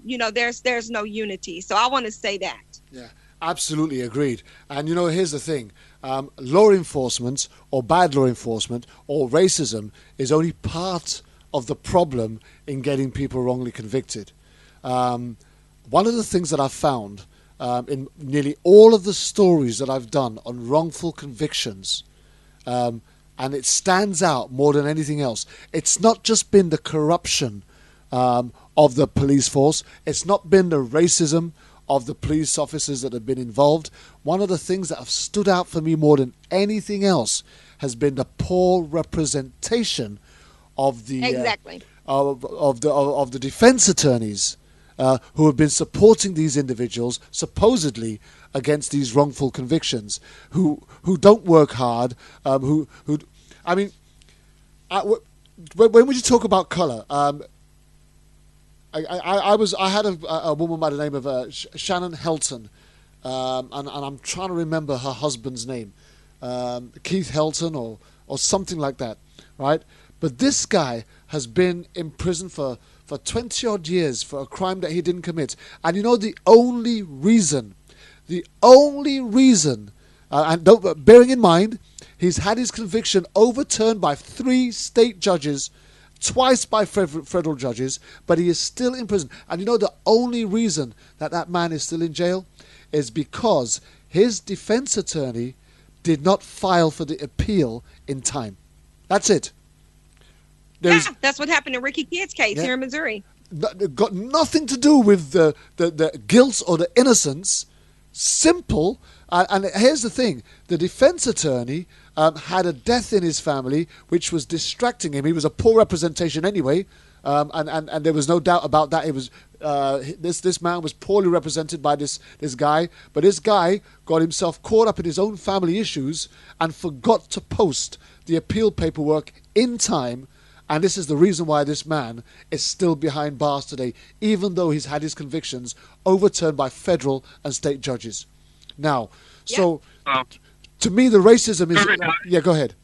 You know, there's no unity. So I want to say that. Yeah, absolutely agreed. And you know, here's the thing. Law enforcement or bad law enforcement or racism is only part of the problem in getting people wrongly convicted. One of the things that I've found in nearly all of the stories that I've done on wrongful convictions, and it stands out more than anything else, it's not just been the corruption of the police force, it's not been the racism of the police officers that have been involved. One of the things that have stood out for me more than anything else has been the poor representation of the of the defense attorneys who have been supporting these individuals supposedly against these wrongful convictions, who don't work hard, who I mean, when you talk about color, I had a woman by the name of Shannon Helton, and I'm trying to remember her husband's name, Keith Helton or something like that, right? But this guy has been in prison for 20 odd years for a crime that he didn't commit. And you know, the only reason, and bearing in mind, he's had his conviction overturned by 3 state judges, twice by federal judges, but he is still in prison. And you know, the only reason that man is still in jail is because his defense attorney did not file for the appeal in time. That's it. That's what happened in Ricky Kidd's case here in Missouri. Got nothing to do with the guilt or the innocence. Simple. And here's the thing. The defense attorney had a death in his family, which was distracting him. He was a poor representation anyway. And there was no doubt about that. It was this man was poorly represented by this guy. But this guy got himself caught up in his own family issues and forgot to post the appeal paperwork in time. And this is the reason why this man is still behind bars today, even though he's had his convictions overturned by federal and state judges. Now, so to me, the racism is... Yeah, go ahead.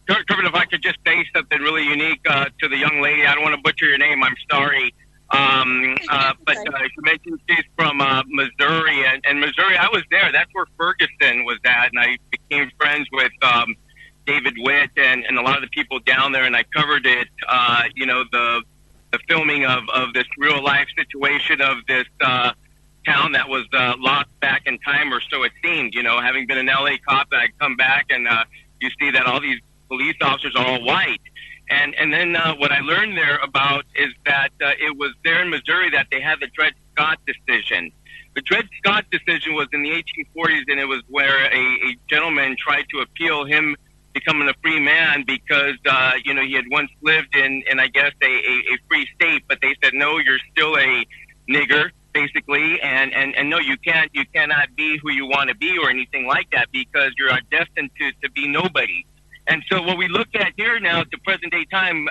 Kervin, if I could just say something really unique to the young lady. I don't want to butcher your name. I'm sorry. But you mentioned she's from Missouri. And Missouri, I was there. That's where Ferguson was at. And I became friends with David Witt and a lot of the people down there, and I covered it. The filming of this real life situation of this town that was lost back in time, or so it seemed. Having been an LA cop, I come back and you see that all these police officers are all white. And then what I learned there about is that it was there in Missouri that they had the Dred Scott decision. The Dred Scott decision was in the 1840s, and it was where a gentleman tried to appeal him becoming a free man because, he had once lived in I guess, a free state, but they said, no, you're still a nigger, basically, and no, you cannot be who you want to be or anything like that because you're destined to be nobody. And so what we look at here now at the present day time,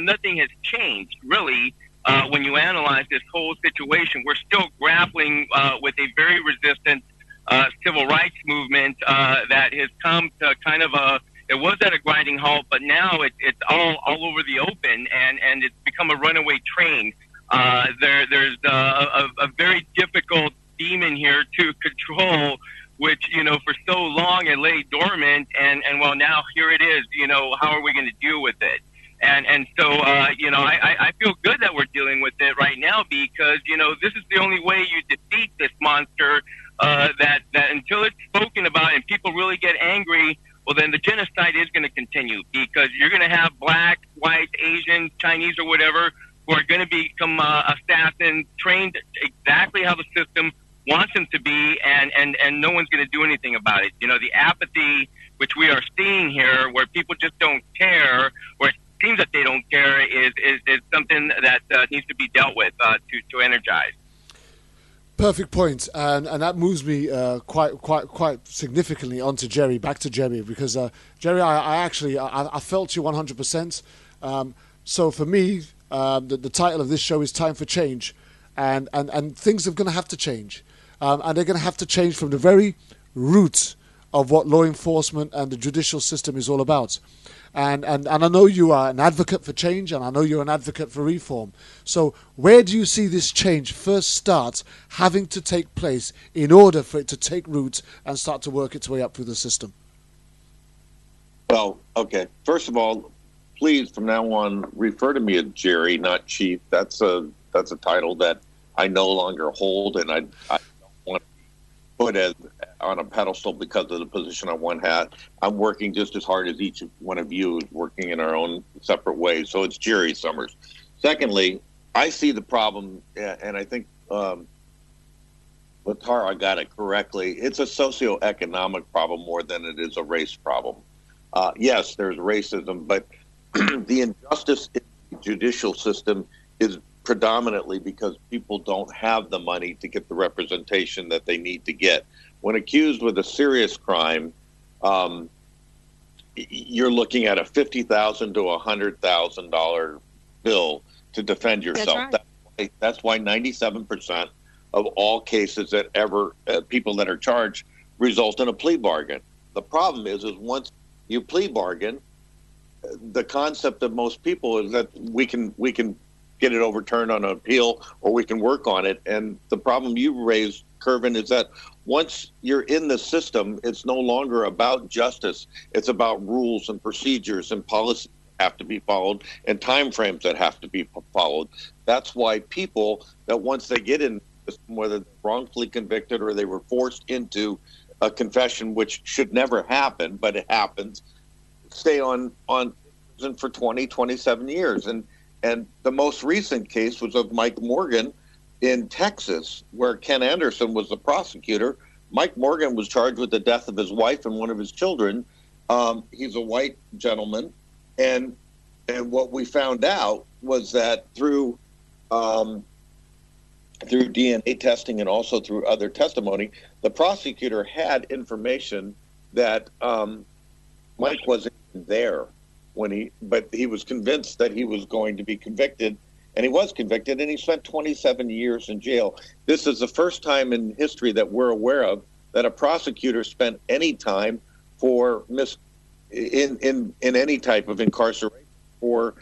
nothing has changed, really, when you analyze this whole situation. We're still grappling with a very resistant civil rights movement that has come to kind of it was at a grinding halt, but now it's all over the open, and it's become a runaway train. There's a very difficult demon here to control, which, for so long it lay dormant, and well, now here it is, how are we going to deal with it? And so, I feel good that we're dealing with it right now because, this is the only way you defeat this monster, that until it's spoken about and people really get angry, well, then the genocide is going to continue because you're going to have blacks, whites, Asians, Chinese, or whatever, who are going to become assassins, trained exactly how the system wants them to be, and no one's going to do anything about it. The apathy which we are seeing here, where people just don't care, or it seems that they don't care, is something that needs to be dealt with to energize. Perfect point, and that moves me quite significantly onto Jerry, back to Jerry, because Jerry, I felt you 100%. So for me, the title of this show is Time for Change, and things are going to have to change, and they're going to have to change from the very root of what law enforcement and the judicial system is all about. And I know you are an advocate for change, and I know you're an advocate for reform. So where do you see this change first start having to take place in order for it to take root and start to work its way up through the system? Well, okay. First of all, please, from now on, refer to me as Jerry, not Chief. That's a title that I no longer hold, and I don't want to put as on a pedestal because of the position I once had. I'm working just as hard as each one of you is working in our own separate ways. So it's Jerry Summers. Secondly, I see the problem, and I think Latara got it correctly. It's a socioeconomic problem more than it is a race problem. Yes, there's racism, but the injustice in the judicial system is predominantly because people don't have the money to get the representation that they need to get. When accused with a serious crime, you're looking at a $50,000 to $100,000 bill to defend yourself. That's why 97% of all cases that ever people that are charged result in a plea bargain. The problem is once you plea bargain, the concept of most people is that we can get it overturned on an appeal, or we can work on it. And the problem you raised, Kervin, is that once you're in the system, it's no longer about justice. It's about rules and procedures and policies that have to be followed and timeframes that have to be followed. That's why people that once they get in, whether they're wrongfully convicted or they were forced into a confession, which should never happen, but it happens, stay on prison for 20, 27 years. And the most recent case was of Mike Morgan in Texas, where Ken Anderson was the prosecutor. Mike Morgan was charged with the death of his wife and one of his children. He's a white gentleman. And what we found out was that through DNA testing and also through other testimony, the prosecutor had information that Mike wasn't there but he was convinced that he was going to be convicted, and he was convicted, and he spent 27 years in jail. This is the first time in history that we're aware of that a prosecutor spent any time for in any type of incarceration for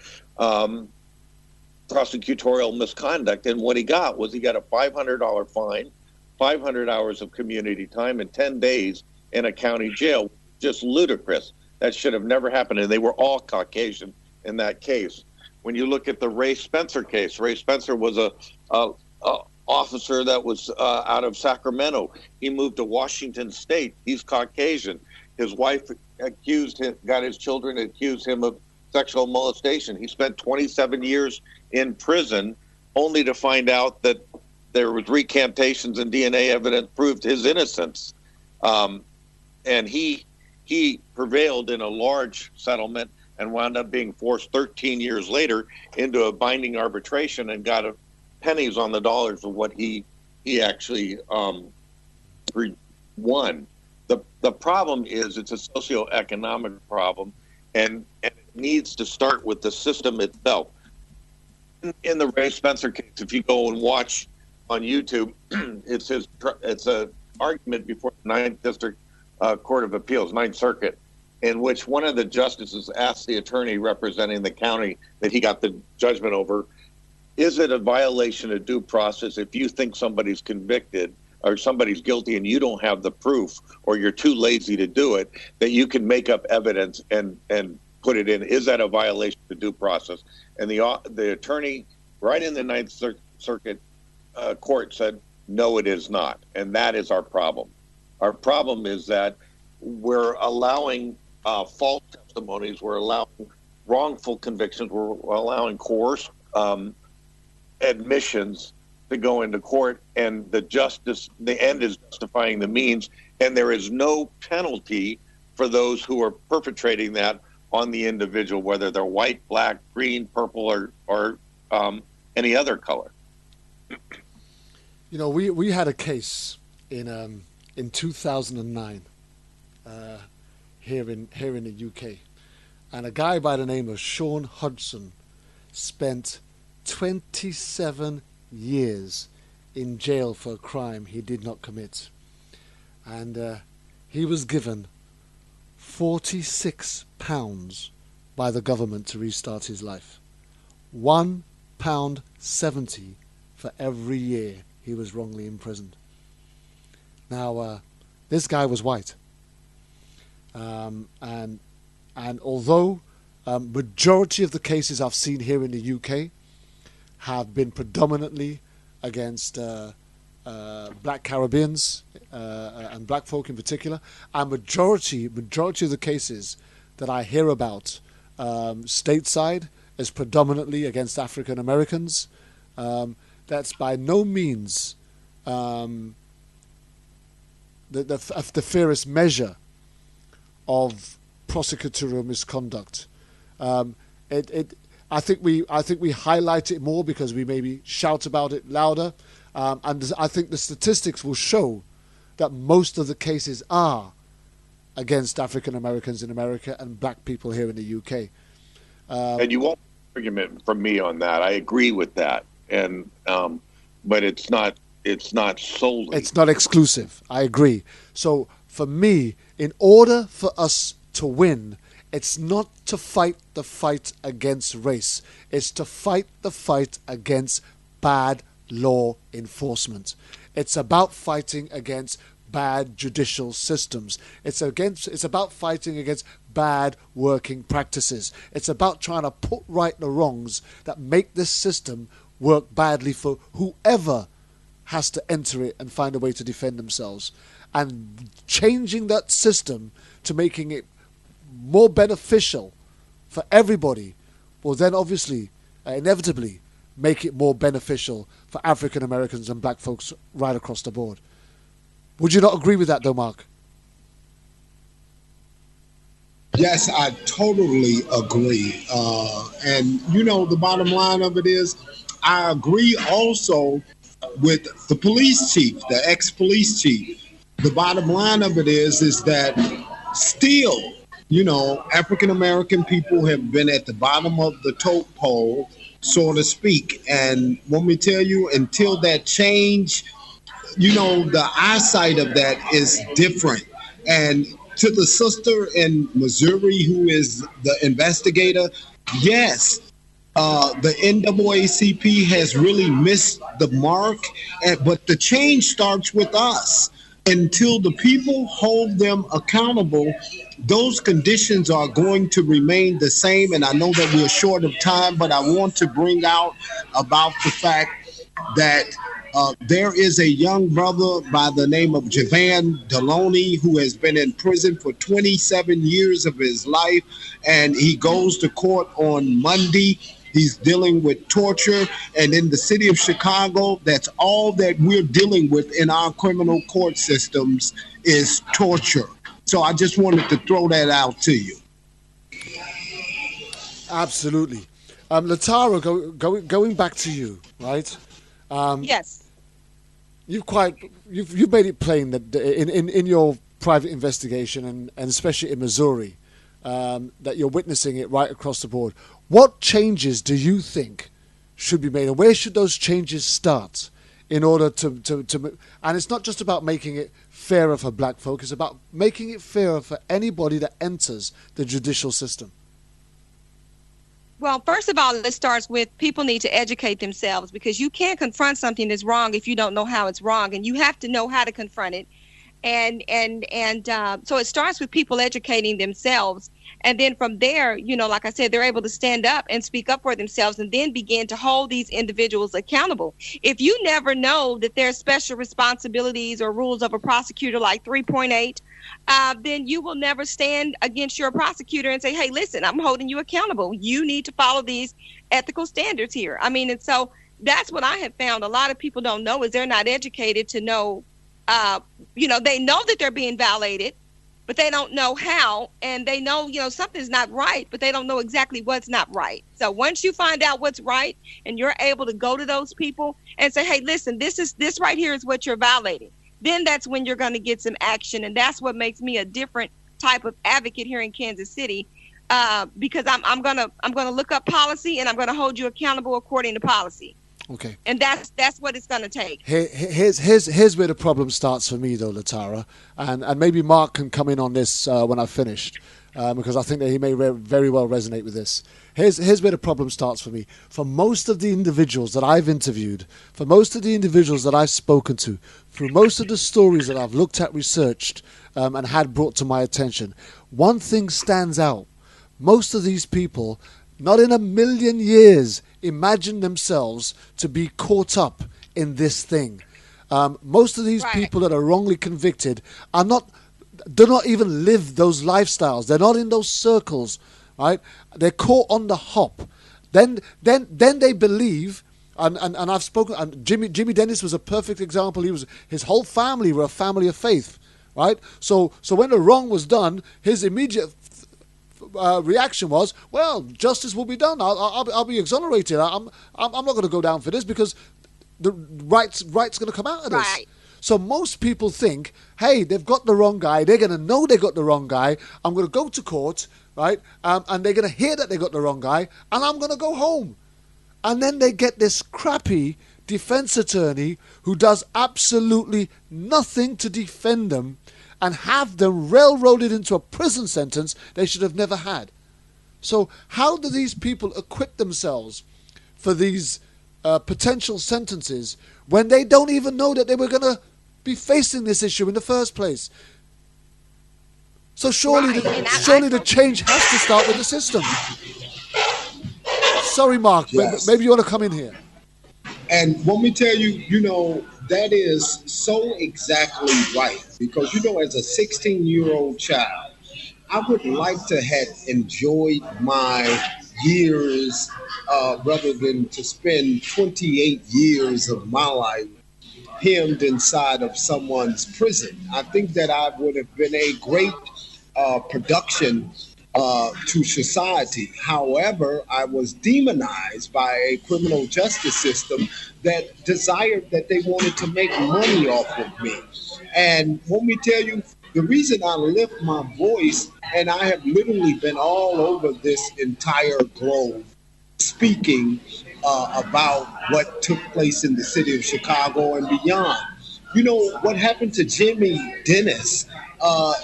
prosecutorial misconduct. And what he got a $500 fine, 500 hours of community time, and 10 days in a county jail. Just ludicrous. That should have never happened, and they were all Caucasian in that case. When you look at the Ray Spencer case, Ray Spencer was a officer that was out of Sacramento. He moved to Washington State. He's Caucasian. His wife got his children accused him of sexual molestation. He spent 27 years in prison, only to find out that there was recantations and DNA evidence proved his innocence. And he prevailed in a large settlement and wound up being forced 13 years later into a binding arbitration and got pennies on the dollars of what he actually won. The problem is it's a socioeconomic problem, and it needs to start with the system itself. In the Ray Spencer case, if you go and watch on YouTube, it's a argument before the Ninth District Court of Appeals, Ninth Circuit, in which one of the justices asked the attorney representing the county that he got the judgment over, is it a violation of due process if you think somebody's convicted or somebody's guilty and you don't have the proof, or you're too lazy to do it, that you can make up evidence and put it in? Is that a violation of due process? And the attorney right in the Ninth Circuit court said, no, it is not. And that is our problem. Our problem is that we're allowing false testimonies, we're allowing wrongful convictions, we're allowing coerced admissions to go into court, and the end is justifying the means, and there is no penalty for those who are perpetrating that on the individual, whether they're white, black, green, purple, or any other color. You know, we had a case in 2009 here in the UK, and a guy by the name of Sean Hudson spent 27 years in jail for a crime he did not commit, and he was given £46 by the government to restart his life. £1.70 for every year he was wrongly imprisoned. Now, this guy was white, and although majority of the cases I've seen here in the UK have been predominantly against black Caribbeans and black folk in particular, and majority of the cases that I hear about stateside is predominantly against African Americans. That's by no means the fairest measure of prosecutorial misconduct. I think we highlight it more because we maybe shout about it louder, and I think the statistics will show that most of the cases are against African Americans in America and black people here in the UK. And you won't argument from me on that. I agree with that, and but it's not solely. It's not exclusive. I agree. So for me, in order for us to win, it's not to fight the fight against race. It's to fight the fight against bad law enforcement. It's about fighting against bad judicial systems. It's about fighting against bad working practices. It's about trying to put right the wrongs that make this system work badly for whoever has to enter it and find a way to defend themselves. And changing that system to making it more beneficial for everybody will then obviously, inevitably, make it more beneficial for African Americans and black folks right across the board. Would you not agree with that, though, Mark? Yes, I totally agree. And, you know, the bottom line of it is, I agree also with the police chief, the ex-police chief. The bottom line of it is that still, you know, African-American people have been at the bottom of the totem pole, so to speak. And let me tell you, until that change, you know, the eyesight of that is different. And to the sister in Missouri who is the investigator, yes, the NAACP has really missed the mark, but the change starts with us. until the people hold them accountable, those conditions are going to remain the same. And I know that we're short of time, but I want to bring out about the fact that there is a young brother by the name of Javan Deloney who has been in prison for 27 years of his life, and he goes to court on Monday. He's dealing with torture, and in the city of Chicago, that's all that we're dealing with in our criminal court systems is torture. So I just wanted to throw that out to you. Absolutely. Latara, going back to you, right? Yes. You've made it plain that in your private investigation and especially in Missouri, that you're witnessing it right across the board. What changes do you think should be made, and where should those changes start in order to and it's not just about making it fairer for black folk, it's about making it fairer for anybody that enters the judicial system? Well, first of all, it starts with people need to educate themselves, because you can't confront something that's wrong if you don't know how it's wrong, and you have to know how to confront it. And so it starts with people educating themselves. And then from there, like I said, they're able to stand up and speak up for themselves and then begin to hold these individuals accountable. If you never know that there's special responsibilities or rules of a prosecutor like 3.8, then you will never stand against your prosecutor and say, hey, listen, I'm holding you accountable. You need to follow these ethical standards here. I mean, and so that's what I have found. A lot of people don't know is they're not educated to know, they know that they're being violated, but they don't know how, and they know, something's not right, but they don't know exactly what's not right. So once you find out what's right and you're able to go to those people and say, hey, listen, this right here is what you're violating, then that's when you're going to get some action. And that's what makes me a different type of advocate here in Kansas City, because I'm going to look up policy and I'm going to hold you accountable according to policy. Okay. And that's what it's going to take. Here's where the problem starts for me, though, Latara, and maybe Mark can come in on this when I've finished, because I think that he may very well resonate with this. Here's where the problem starts for me. For most of the individuals that I've interviewed, for most of the individuals that I've spoken to, through most of the stories that I've looked at, researched, and had brought to my attention, one thing stands out. Most of these people, not in a million years, imagine themselves to be caught up in this thing. Most of these people that are wrongly convicted do not even live those lifestyles. They're not in those circles, right? They're caught on the hop. Then they believe, and I've spoken. And Jimmy Dennis was a perfect example. His whole family were a family of faith, right? So when the wrong was done, his immediate reaction was, well, justice will be done. I'll be exonerated. I'm not going to go down for this because the right's going to come out of this. Right. So most people think, hey, they've got the wrong guy. They're going to know they got the wrong guy. I'm going to go to court, right? And they're going to hear that they got the wrong guy, and I'm going to go home. And then they get this crappy defense attorney who does absolutely nothing to defend them, and have them railroaded into a prison sentence they should have never had. So how do these people acquit themselves for these potential sentences when they don't even know that they were going to be facing this issue in the first place? So surely the change has to start with the system. Sorry, Mark, yes. Maybe you want to come in here. And let me tell you, that is so exactly right. Because, as a 16-year-old child, I would like to have enjoyed my years rather than to spend 28 years of my life hemmed inside of someone's prison. I think that I would have been a great production to society. However, I was demonized by a criminal justice system that desired that they wanted to make money off of me. And let me tell you, the reason I lift my voice, and I have literally been all over this entire globe speaking about what took place in the city of Chicago and beyond. What happened to Jimmy Dennis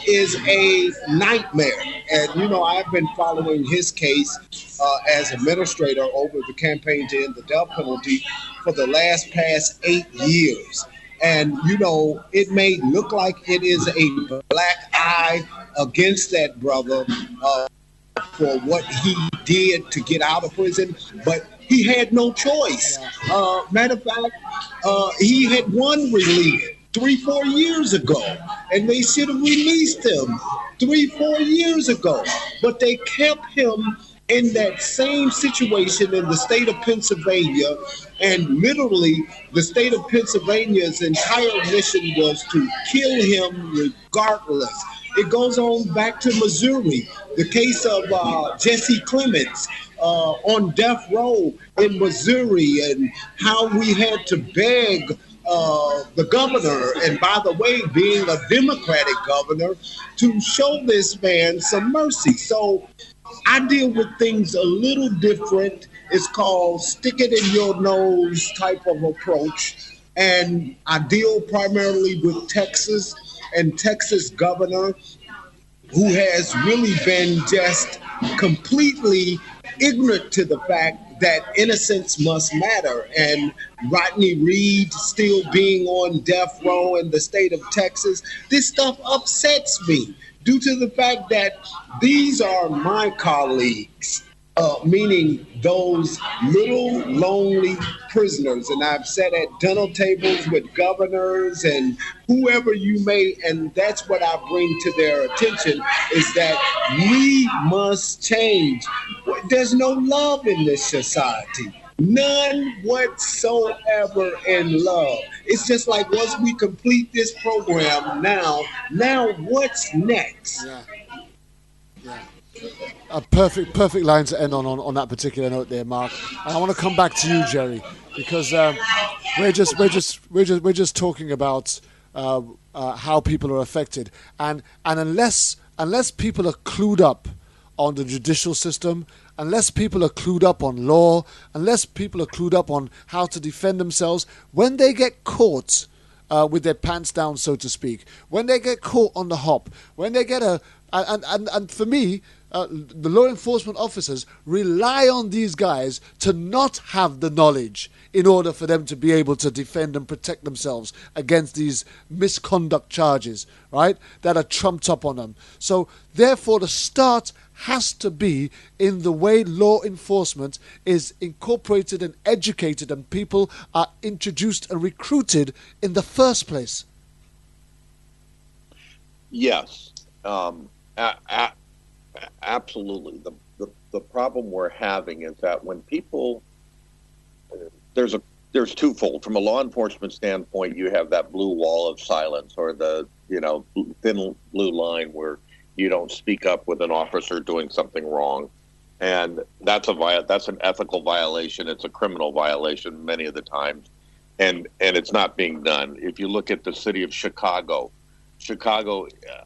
is a nightmare. And, I've been following his case as administrator over the campaign to end the death penalty for the past 8 years. And, you know, it may look like it is a black eye against that brother for what he did to get out of prison, but he had no choice. Matter of fact, he had won relief 3-4 years ago, and they should have released him 3-4 years ago, but they kept him in that same situation in the state of Pennsylvania, and literally the state of Pennsylvania's entire mission was to kill him regardless. It goes on back to Missouri, the case of Jesse Clements on death row in Missouri, and how we had to beg the governor, and by the way, being a Democratic governor, to show this man some mercy. So I deal with things a little different. It's called stick it in your nose type of approach. And I deal primarily with Texas and Texas governor, who has really been just completely ignorant to the fact that innocence must matter. And Rodney Reed still being on death row in the state of Texas, this stuff upsets me due to the fact that these are my colleagues, meaning those little lonely prisoners. And I've sat at dinner tables with governors and whoever you may, and that's what I bring to their attention, is that we must change. There's no love in this society. None whatsoever in love. It's just like once we complete this program now what's next? A perfect line to end on that particular note there, Mark. And I want to come back to you, Jerry, because we're just talking about how people are affected, and unless people are clued up on the judicial system, unless people are clued up on law, unless people are clued up on how to defend themselves, when they get caught with their pants down, so to speak, when they get caught on the hop, when they get and for me, the law enforcement officers rely on these guys to not have the knowledge in order for them to be able to defend and protect themselves against these misconduct charges, right, that are trumped up on them. So therefore the start has to be in the way law enforcement is incorporated and educated and people are introduced and recruited in the first place. Yes. Absolutely. The problem we're having is that when people, there's twofold. From a law enforcement standpoint, you have that blue wall of silence, or the thin blue line where you don't speak up with an officer doing something wrong, and that's an ethical violation. It's a criminal violation many of the times, and it's not being done. If you look at the city of Chicago,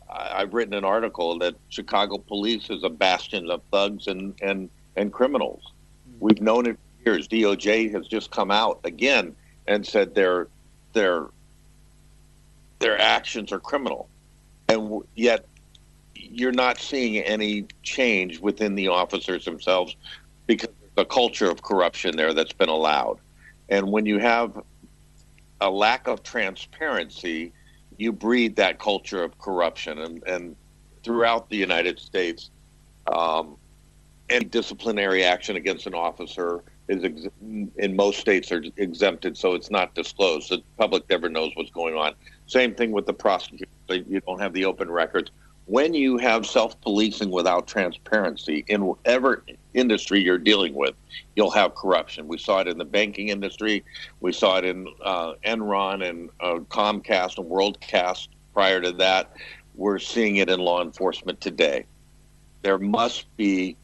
I've written an article that Chicago police is a bastion of thugs and criminals. We've known it for years. DOJ has just come out again and said their actions are criminal, and yet you're not seeing any change within the officers themselves because there's a culture of corruption there that's been allowed. And when you have a lack of transparency, you breed that culture of corruption. And throughout the United States, any disciplinary action against an officer is in most states are exempted, so it's not disclosed. The public never knows what's going on. Same thing with the prosecutor. You don't have the open records. When you have self-policing without transparency in whatever industry you're dealing with, you'll have corruption. We saw it in the banking industry. We saw it in Enron and Comcast and WorldCast prior to that. We're seeing it in law enforcement today. There must be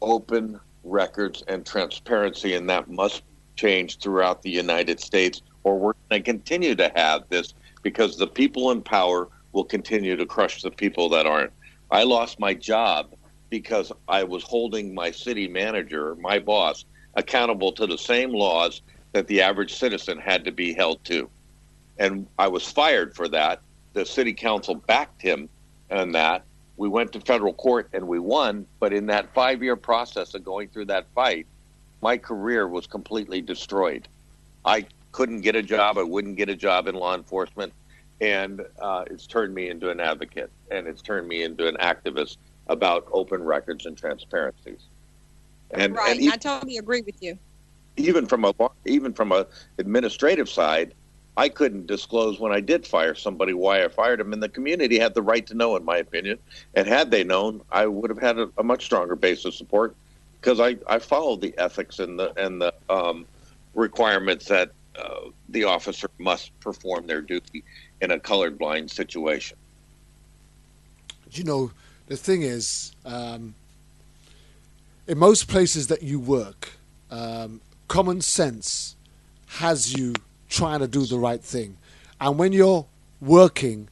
open records and transparency, and that must change throughout the United States, or we're going to continue to have this because the people in power will continue to crush the people that aren't. I lost my job because I was holding my city manager, my boss, accountable to the same laws that the average citizen had to be held to. And I was fired for that. The city council backed him on that. We went to federal court and we won. But in that 5-year process of going through that fight, my career was completely destroyed. I couldn't get a job. I wouldn't get a job in law enforcement. And it's turned me into an advocate, and it's turned me into an activist about open records and transparencies. And, right, and I totally agree with you. Even from a administrative side, I couldn't disclose when I did fire somebody why I fired them, and the community had the right to know, in my opinion. And had they known, I would have had a much stronger base of support, because I followed the ethics and the requirements that the officer must perform their duty in a colorblind situation. You know, the thing is, in most places that you work, common sense has you trying to do the right thing. And when you're working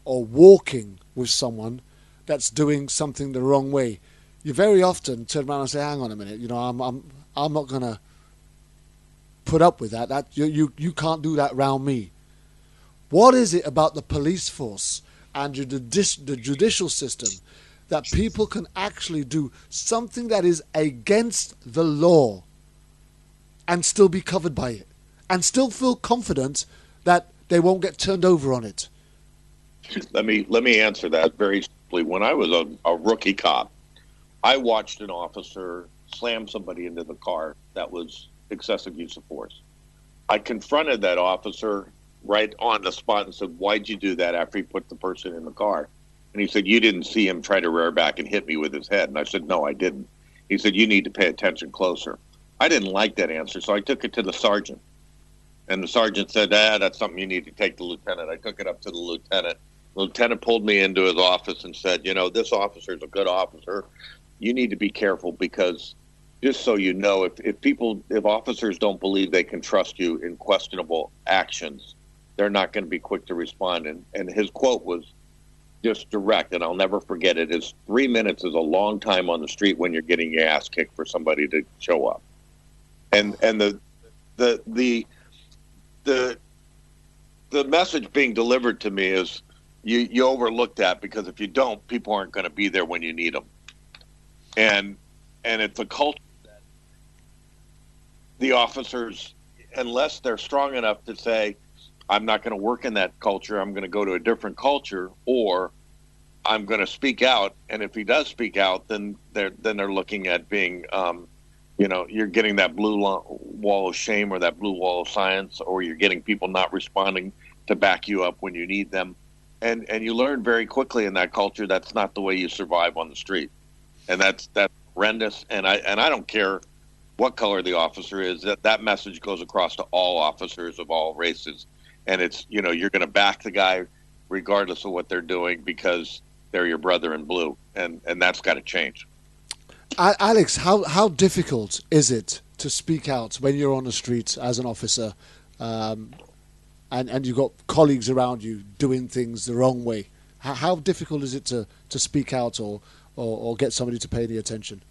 or walking with someone that's doing something the wrong way, you very often turn around and say, hang on a minute, you know, I'm not going to put up with that. That you can't do that around me. What is it about the police force and the judicial system that people can actually do something that is against the law and still be covered by it and still feel confident that they won't get turned over on it? Let me answer that very simply. When I was a rookie cop, I watched an officer slam somebody into the car that was excessive use of force. I confronted that officer right on the spot and said, why'd you do that after he put the person in the car? And he said, you didn't see him try to rear back and hit me with his head. And I said, no, I didn't. He said, you need to pay attention closer. I didn't like that answer, so I took it to the sergeant. And the sergeant said, that's something you need to take to the lieutenant. I took it up to the lieutenant. The lieutenant pulled me into his office and said, you know, this officer is a good officer. You need to be careful, because just so you know, if officers don't believe they can trust you in questionable actions, they're not going to be quick to respond. And his quote was just direct, and I'll never forget it, is 3 minutes is a long time on the street when you're getting your ass kicked for somebody to show up. And the message being delivered to me is you overlook that, because if you don't, people aren't going to be there when you need them. And it's a culture that the officers, unless they're strong enough to say, I'm not going to work in that culture, I'm going to go to a different culture, or I'm going to speak out. And if he does speak out, then they're looking at being, you're getting that blue wall of shame or that blue wall of silence, or you're getting people not responding to back you up when you need them. And you learn very quickly in that culture that's not the way you survive on the street. And that's horrendous. And I don't care what color the officer is, that message goes across to all officers of all races. And it's, you're going to back the guy regardless of what they're doing, because they're your brother in blue. And that's got to change. Alex, how difficult is it to speak out when you're on the street as an officer, and you've got colleagues around you doing things the wrong way? How difficult is it to speak out or get somebody to pay any attention?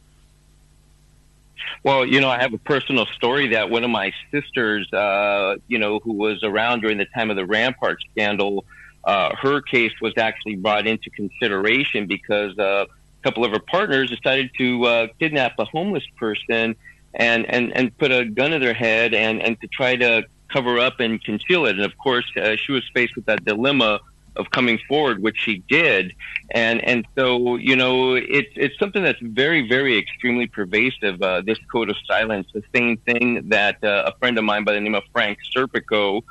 Well, I have a personal story that one of my sisters, who was around during the time of the Rampart scandal, her case was actually brought into consideration because a couple of her partners decided to kidnap a homeless person and put a gun to their head and to try to cover up and conceal it. And of course, she was faced with that dilemma of coming forward, which she did. And so, it's something that's very, very extremely pervasive, this code of silence, the same thing that a friend of mine by the name of Frank Serpico,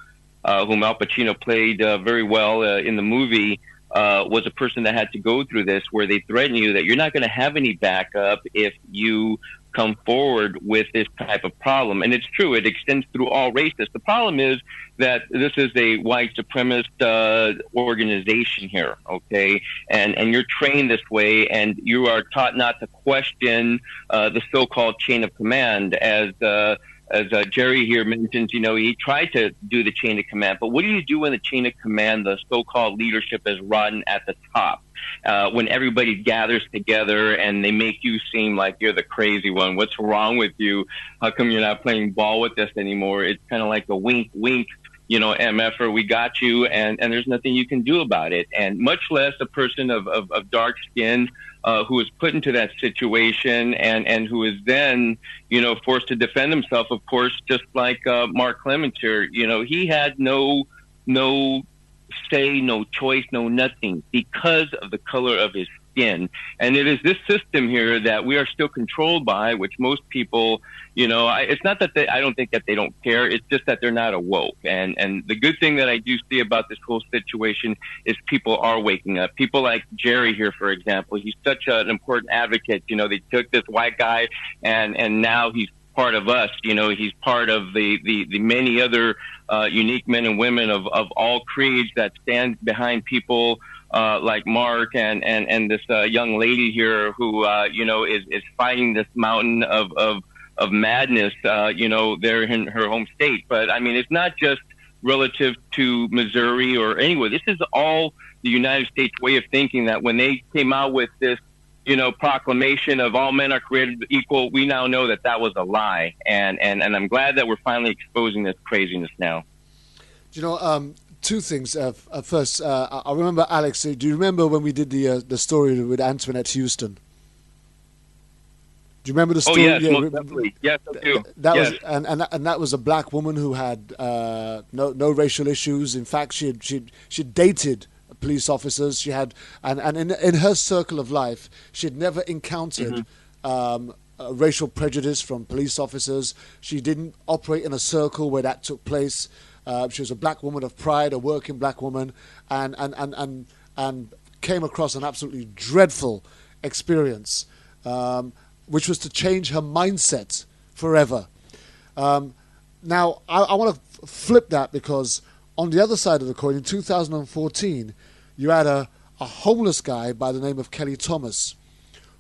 whom Al Pacino played very well in the movie, was a person that had to go through this, where they threaten you that you're not going to have any backup if you come forward with this type of problem. And it's true, it extends through all races. The problem is that this is a white supremacist organization here, okay? And you're trained this way, and you are taught not to question the so-called chain of command. As Jerry here mentions, he tried to do the chain of command. But what do you do when the chain of command, the so-called leadership, is rotten at the top? When everybody gathers together and they make you seem like you're the crazy one. What's wrong with you? How come you're not playing ball with us anymore? It's kind of like a wink, wink, MFer, we got you, and there's nothing you can do about it. And much less a person of dark skin, who was put into that situation and who is then, forced to defend himself, of course, just like Mark Clemens here. He had no say, no choice, no nothing because of the color of his skin. And it is this system here that we are still controlled by, which most people, it's not that I don't think that they don't care. It's just that they're not awoke. And the good thing that I do see about this whole situation is people are waking up. People like Jerry here, for example, he's such an important advocate. They took this white guy and now he's part of us. He's part of the many other unique men and women of all creeds that stand behind people like Mark and this young lady here who is fighting this mountain of madness there in her home state. But I mean, it's not just relative to Missouri or anywhere. This is all the United States way of thinking, that when they came out with this proclamation of all men are created equal, we now know that was a lie. And I'm glad that we're finally exposing this craziness now. Two things. First, I remember, Alex, do you remember when we did the story with Antoinette Houston? Do you remember the story? Oh, yes, most definitely. Yes, I do. Was, and that was a black woman who had no racial issues. In fact, she dated police officers. She had, and in her circle of life, she had never encountered racial prejudice from police officers. She didn't operate in a circle where that took place. She was a black woman of pride, a working black woman, and came across an absolutely dreadful experience, which was to change her mindset forever. Now, I want to flip that, because on the other side of the coin, in 2014, you had a homeless guy by the name of Kelly Thomas,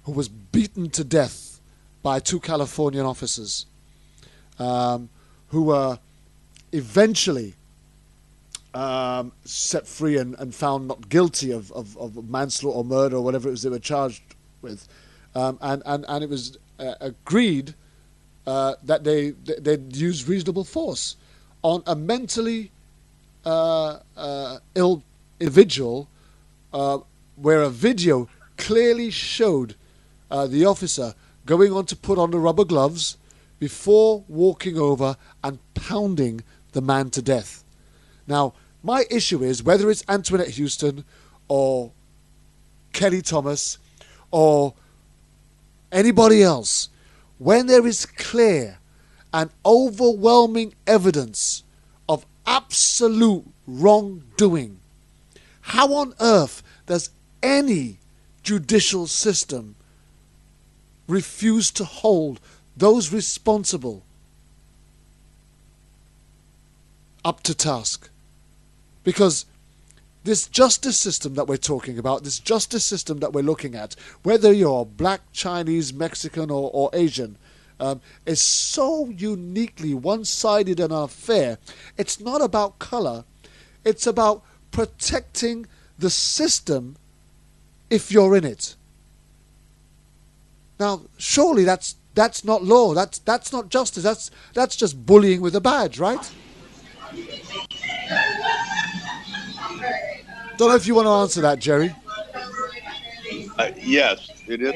who was beaten to death by 2 Californian officers, who were eventually set free and found not guilty of manslaughter or murder or whatever it was they were charged with. And it was agreed that they'd use reasonable force on a mentally ill individual, where a video clearly showed the officer going on to put on the rubber gloves before walking over and pounding the man to death. Now, my issue is, whether it's Antoinette Houston or Kelly Thomas or anybody else, when there is clear and overwhelming evidence of absolute wrongdoing, how on earth does any judicial system refuse to hold those responsible up to task? Because this justice system that we're talking about, this justice system that we're looking at, whether you're black, Chinese, Mexican, or Asian, is so uniquely one-sided and unfair. It's not about color. It's about protecting the system if you're in it. Now, surely that's not law. That's not justice. That's just bullying with a badge, right? Don't know if you want to answer that, Jerry. Yes, it is.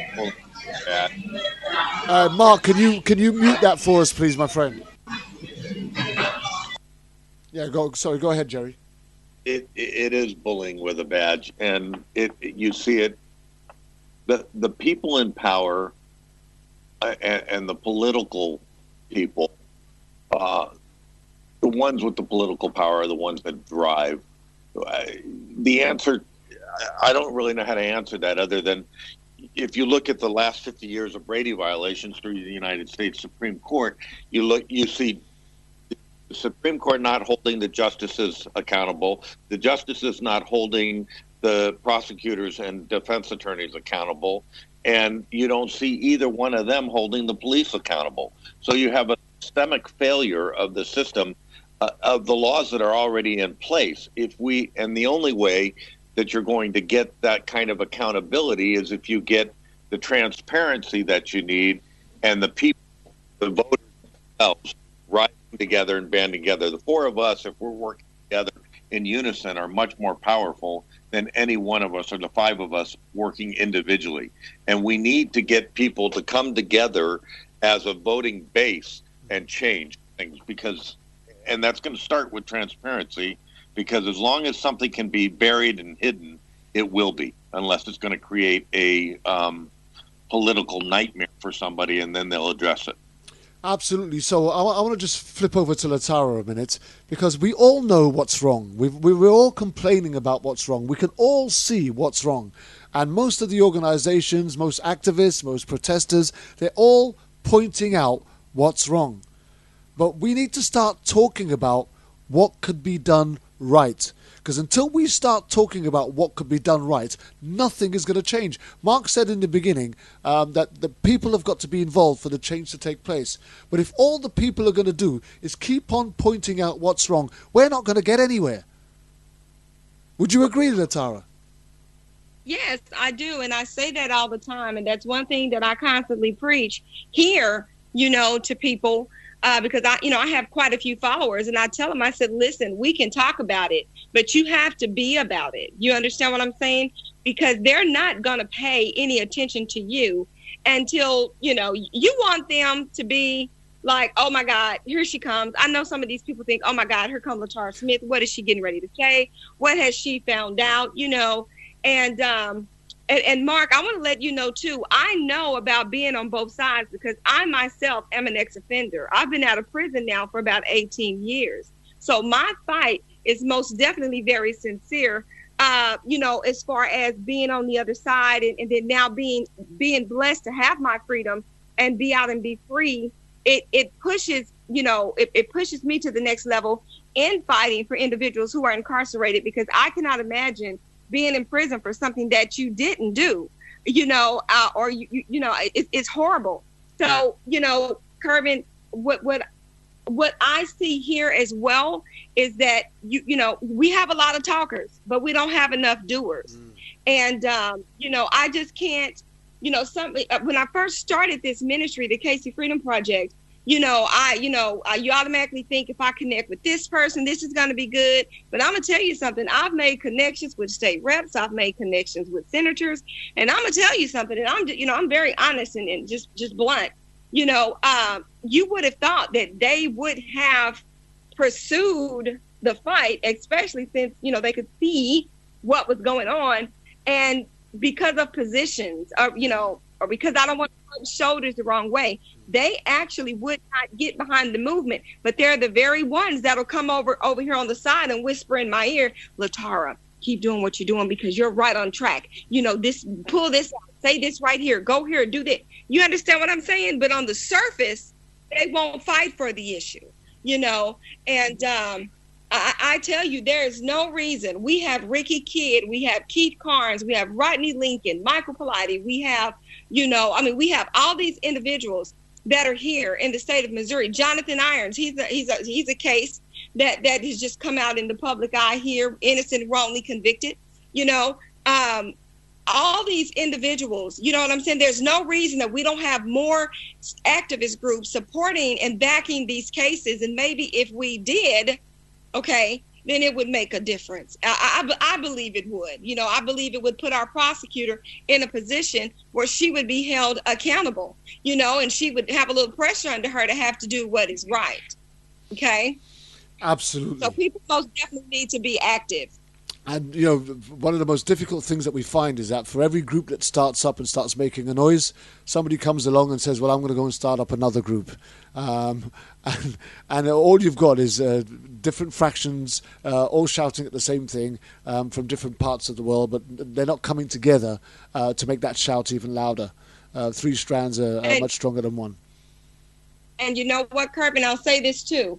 Mark, can you mute that for us, please, my friend? Yeah, go ahead, Jerry. It is bullying with a badge, and you see it. The people in power and the political people, the ones with the political power are the ones that drive. The answer, I don't really know how to answer that, other than if you look at the last 50 years of Brady violations through the United States Supreme Court, you see the Supreme Court not holding the justices accountable, the justices not holding the prosecutors and defense attorneys accountable, and you don't see either one of them holding the police accountable. So you have a systemic failure of the system, of the laws that are already in place. And the only way that you're going to get that kind of accountability is if you get the transparency that you need, and the people, the voters themselves, rising together and banding together. The four of us, if we're working together in unison are much more powerful than any one of us or the five of us working individually. And we need to get people to come together as a voting base and change things, and that's going to start with transparency, because as long as something can be buried and hidden, it will be, unless it's going to create a political nightmare for somebody, and then they'll address it. Absolutely. So I want to just flip over to Latara a minute, because we all know what's wrong. We're all complaining about what's wrong. We can all see what's wrong. And most of the organizations, most activists, most protesters, they're all pointing out what's wrong. But we need to start talking about what could be done right. Because until we start talking about what could be done right, nothing is going to change. Mark said in the beginning that the people have got to be involved for the change to take place. But if all the people are going to do is keep on pointing out what's wrong, we're not going to get anywhere. Would you agree, Latara? Yes, I do. And I say that all the time. And that's one thing that I constantly preach here, to people. Because I have quite a few followers, and I tell them, I said, listen, we can talk about it, but you have to be about it. You understand what I'm saying? Because they're not going to pay any attention to you until, you want them to be like, oh my God, here she comes. I know some of these people think, oh my God, here comes Latara Smith. What is she getting ready to say? What has she found out? And Mark, I want to let you know, too, I know about being on both sides because I myself am an ex-offender. I've been out of prison now for about 18 years. So my fight is most definitely very sincere, as far as being on the other side and then now being blessed to have my freedom and be out and be free. It pushes, it pushes me to the next level in fighting for individuals who are incarcerated, because I cannot imagine being in prison for something that you didn't do, or it's horrible. So, Kervin, what I see here as well is that, we have a lot of talkers, but we don't have enough doers. And, I just can't, when I first started this ministry, the Casey Freedom Project, you automatically think if I connect with this person, this is going to be good. But I'm going to tell you something. I've made connections with state reps. I've made connections with senators. And I'm going to tell you something. And I'm very honest and just blunt. You would have thought that they would have pursued the fight, especially since, they could see what was going on. And because of positions, or because I don't want to put shoulders the wrong way, they actually would not get behind the movement. But they're the very ones that'll come over here on the side and whisper in my ear, Latara, keep doing what you're doing because you're right on track. Pull this out, say this right here, go here, do that. You understand what I'm saying? But on the surface, they won't fight for the issue, and I tell you, there is no reason. We have Ricky Kidd, we have Keith Carnes, we have Rodney Lincoln, Michael Politi, we have, we have all these individuals that are here in the state of Missouri. Jonathan Irons, he's a case that has just come out in the public eye here, innocent, wrongly convicted. All these individuals, you know what I'm saying? There's no reason that we don't have more activist groups supporting and backing these cases. And maybe if we did, okay, then it would make a difference. I believe it would. I believe it would put our prosecutor in a position where she would be held accountable, and she would have a little pressure under her to have to do what is right. Okay? Absolutely. So people most definitely need to be active. And, one of the most difficult things that we find is that for every group that starts up and starts making a noise, somebody comes along and says, well, I'm going to go and start up another group. And all you've got is different fractions all shouting at the same thing from different parts of the world, but they're not coming together to make that shout even louder. Three strands are much stronger than one. And you know what, Kervin, I'll say this too,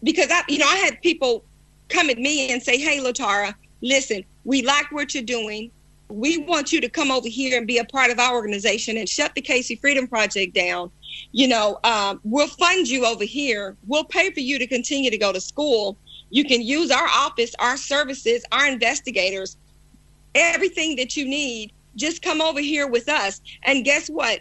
because I had people come at me and say, hey, Latara, listen, we like what you're doing. We want you to come over here and be a part of our organization and shut the Casey Freedom Project down. We'll fund you over here. We'll pay for you to continue to go to school. You can use our office, our services, our investigators, everything that you need. Just come over here with us. And guess what?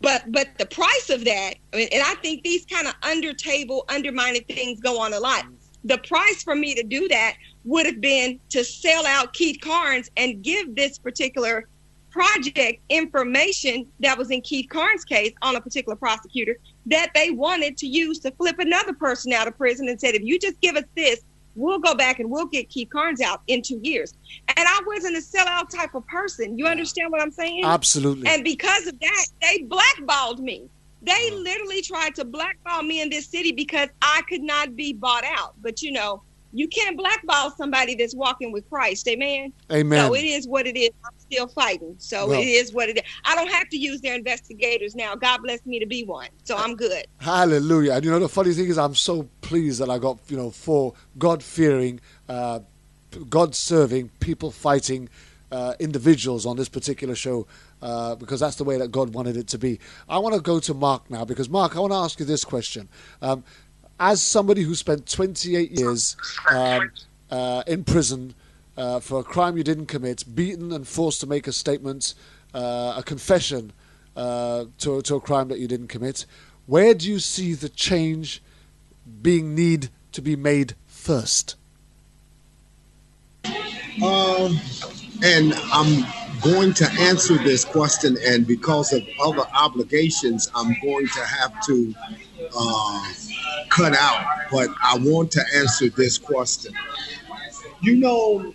But the price of that, and I think these kind of under-table, undermining things go on a lot. the price for me to do that would have been to sell out Keith Carnes and give this particular project information that was in Keith Carnes' case on a particular prosecutor that they wanted to use to flip another person out of prison, and said, if you just give us this, we'll go back and we'll get Keith Carnes out in 2 years. And I wasn't a sellout type of person. You understand what I'm saying? Absolutely. And because of that, they blackballed me. They literally tried to blackball me in this city because I could not be bought out. But, you know, you can't blackball somebody that's walking with Christ. Amen? Amen. So it is what it is. I'm still fighting. So Well, it is what it is. I don't have to use their investigators now. God bless me to be one. So I'm good. Hallelujah. And you know, the funny thing is, I'm so pleased that I got, you know, 4 God-fearing, God-serving, people-fighting individuals on this particular show, because that's the way that God wanted it to be. I want to go to Mark now, because Mark, I want to ask you this question. As somebody who spent 28 years in prison for a crime you didn't commit, beaten and forced to make a statement, a confession to a crime that you didn't commit, where do you see the change need to be made first? And I'm going to answer this question, and because of other obligations, I'm going to have to cut out, but I want to answer this question. You know,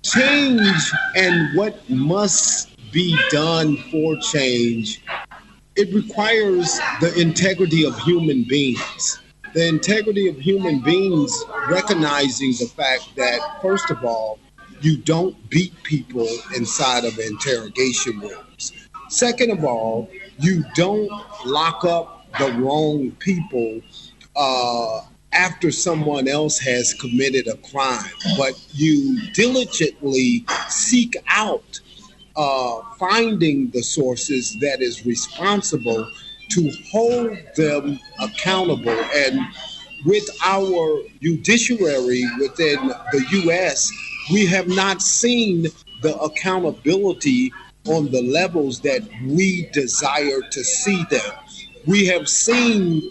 change and what must be done for change, it requires the integrity of human beings. The integrity of human beings recognizing the fact that, first of all, you don't beat people inside of interrogation rooms. Second of all, you don't lock up the wrong people after someone else has committed a crime, but you diligently seek out finding the sources that is responsible to hold them accountable. And with our judiciary within the U.S., we have not seen the accountability on the levels that we desire to see them. We have seen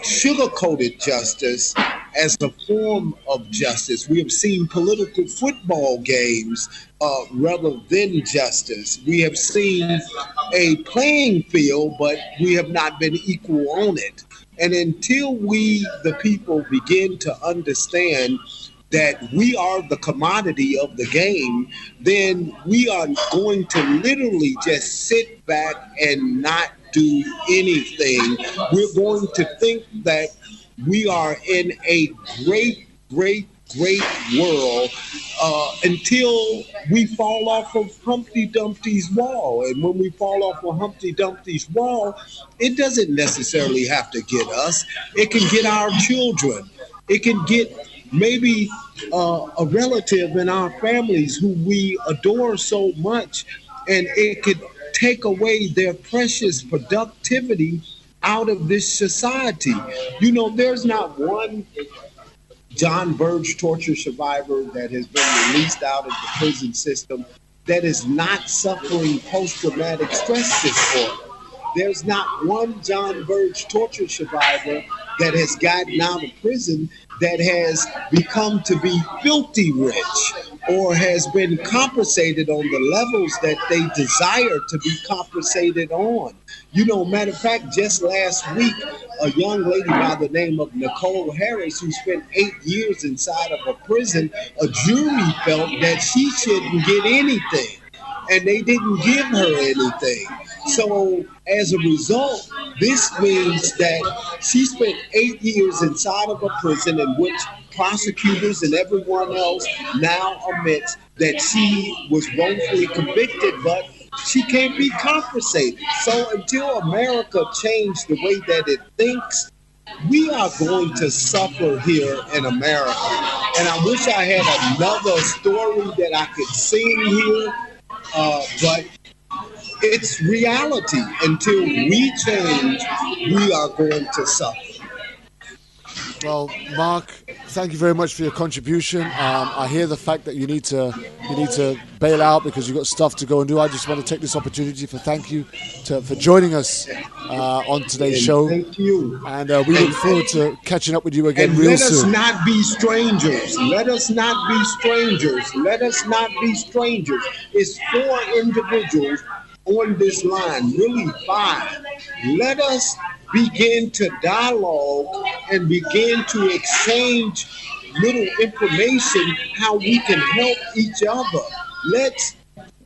sugar-coated justice as a form of justice. We have seen political football games rather than justice. We have seen a playing field, but we have not been equal on it. And until we, the people, begin to understand that we are the commodity of the game, then we are going to literally just sit back and not do anything. We're going to think that we are in a great world until we fall off of Humpty Dumpty's wall. And when we fall off of Humpty Dumpty's wall, it doesn't necessarily have to get us. It can get our children. It can get maybe a relative in our families who we adore so much, and it could take away their precious productivity out of this society. You know, there's not one John Burge torture survivor that has been released out of the prison system that is not suffering post-traumatic stress disorder. There's not one John Burge torture survivor that has gotten out of prison that has become to be filthy rich or has been compensated on the levels that they desire to be compensated on. You know, matter of fact, just last week, a young lady by the name of Nicole Harris, who spent 8 years inside of a prison, a jury felt that she shouldn't get anything, and they didn't give her anything. So as a result, this means that she spent 8 years inside of a prison in which prosecutors and everyone else now admits that she was wrongfully convicted, but she can't be compensated. So until America changes the way that it thinks, we are going to suffer here in America. And I wish I had another story that I could sing here, but it's reality. Until we change, we are going to suffer. Well, Mark, thank you very much for your contribution. I hear the fact that you need to bail out because you've got stuff to go and do. I just want to take this opportunity for thank you for joining us on today's show. Thank you. And we look forward to catching up with you again And real let us soon. not be strangers. Let us not be strangers. Let us not be strangers. It's 4 individuals on this line, really 5. Let us begin to dialogue and begin to exchange little information how we can help each other. Let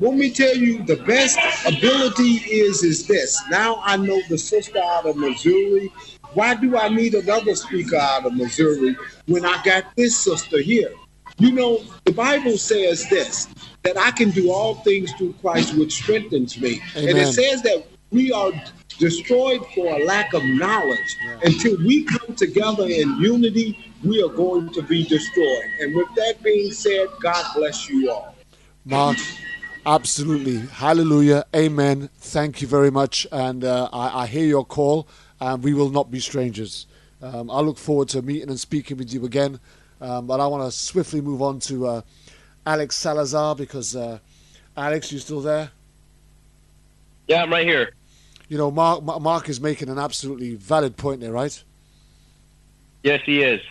me tell you, the best ability is this. Now I know the sister out of Missouri. Why do I need another speaker out of Missouri when I got this sister here? You know, the Bible says this, that I can do all things through Christ which strengthens me. Amen. And it says that we are destroyed for a lack of knowledge. Until we come together in unity, we are going to be destroyed. And with that being said, God bless you all. Mark, absolutely. Hallelujah. Amen. Thank you very much. And I hear your call, and we will not be strangers. I look forward to meeting and speaking with you again. But I want to swiftly move on to Alex Salazar because, Alex, you still there? Yeah, I'm right here. You know, Mark is making an absolutely valid point there, right? Yes, he is.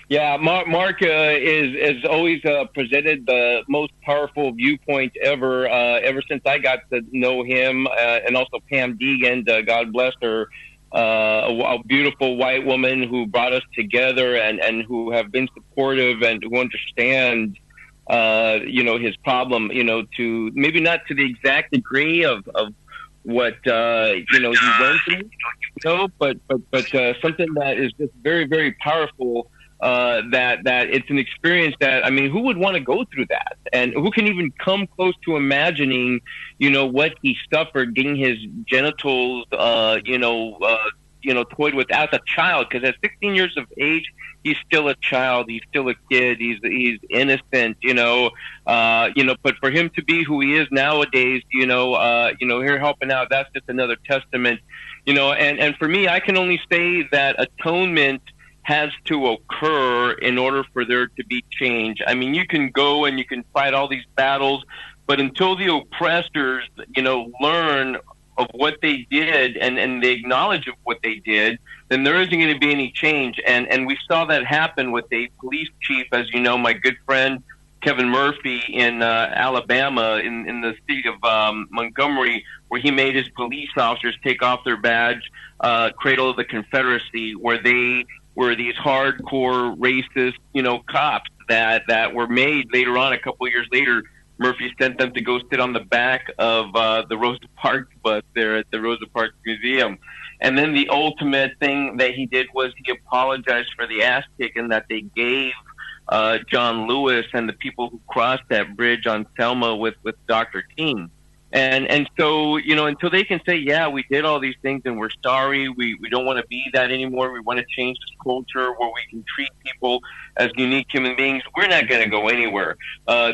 Yeah, Mark is always presented the most powerful viewpoint ever since I got to know him, and also Pam Deegan, God bless her, a beautiful white woman who brought us together and who have been supportive and who understand, his problem, to maybe not to the exact degree of what he went through, but something that is just very, very powerful. That it's an experience that, I mean, who would want to go through that? And who can even come close to imagining, what he suffered, getting his genitals, toyed with as a child? Because at 16 years of age, he's still a child. He's still a kid. He's innocent, but for him to be who he is nowadays, here helping out, that's just another testament, and for me, I can only say that atonement has to occur in order for there to be change. I mean, you can go and you can fight all these battles, but until the oppressors, learn of what they did and they acknowledge of what they did, then there isn't going to be any change. And we saw that happen with a police chief, as you know, my good friend Kevin Murphy in Alabama, in the city of Montgomery, where he made his police officers take off their badge, Cradle of the Confederacy, where they were these hardcore racist, cops that were made later on. A couple of years later, Murphy sent them to go sit on the back of the Rosa Parks bus there at the Rosa Parks Museum. And then the ultimate thing that he did was he apologized for the ass kicking that they gave John Lewis and the people who crossed that bridge on Selma with Dr. King. And so, until they can say, yeah, we did all these things and we're sorry, we don't want to be that anymore, we want to change this culture where we can treat people as unique human beings, we're not going to go anywhere.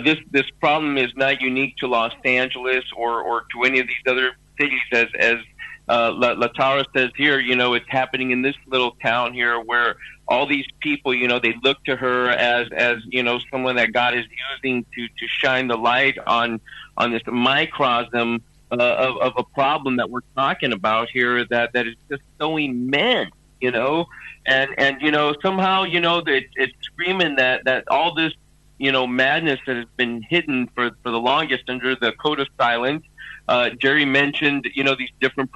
This problem is not unique to Los Angeles or to any of these other cities, as Latara says here, it's happening in this little town here where all these people, they look to her as someone that God is using to shine the light on this microcosm of a problem that we're talking about here that is just so immense, and somehow, it's screaming that all this, madness that has been hidden for the longest under the code of silence. Jerry mentioned, these different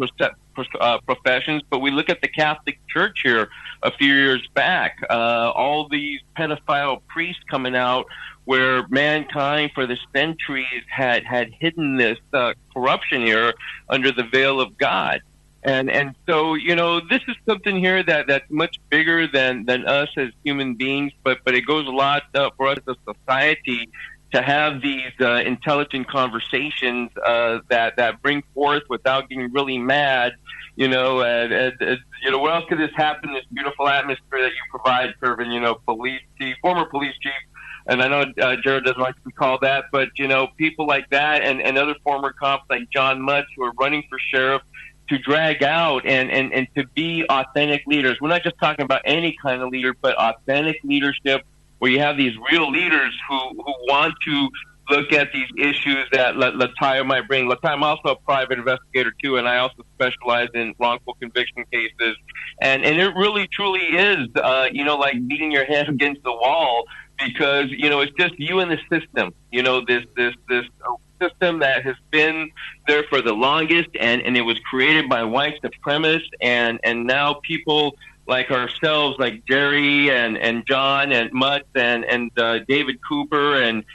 professions, but we look at the Catholic Church here a few years back, all these pedophile priests coming out where mankind for the centuries had hidden this corruption here under the veil of God. And so, this is something here that's much bigger than us as human beings, but it goes a lot for us as a society to have these intelligent conversations that bring forth without getting really mad, what else could this happen, this beautiful atmosphere that you provide, Kervin, police chief, former police chief, and I know Jared doesn't like to be called that, but, people like that and other former cops like John Mutz who are running for sheriff drag out and to be authentic leaders. We're not just talking about any kind of leader, but authentic leadership where you have these real leaders who want to look at these issues that Lataya might bring. Lataya, I'm also a private investigator too, and I also specialize in wrongful conviction cases. And it really truly is, like beating your head against the wall, because, it's just you and the system, this system that has been there for the longest, and it was created by white supremacists, and now people like ourselves, like Jerry and John and Mutt and David Cooper and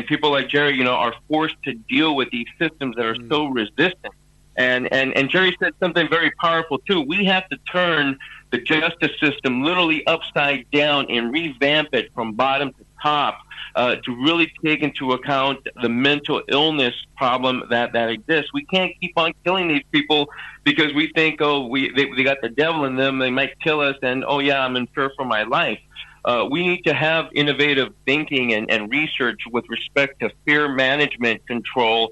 people like Jerry, are forced to deal with these systems that are so resistant. And Jerry said something very powerful too. We have to turn the justice system literally upside down and revamp it from bottom to top to really take into account the mental illness problem that exists. We can't keep on killing these people because we think, they got the devil in them, they might kill us, and I'm in fear for my life. We need to have innovative thinking and research with respect to fear management control,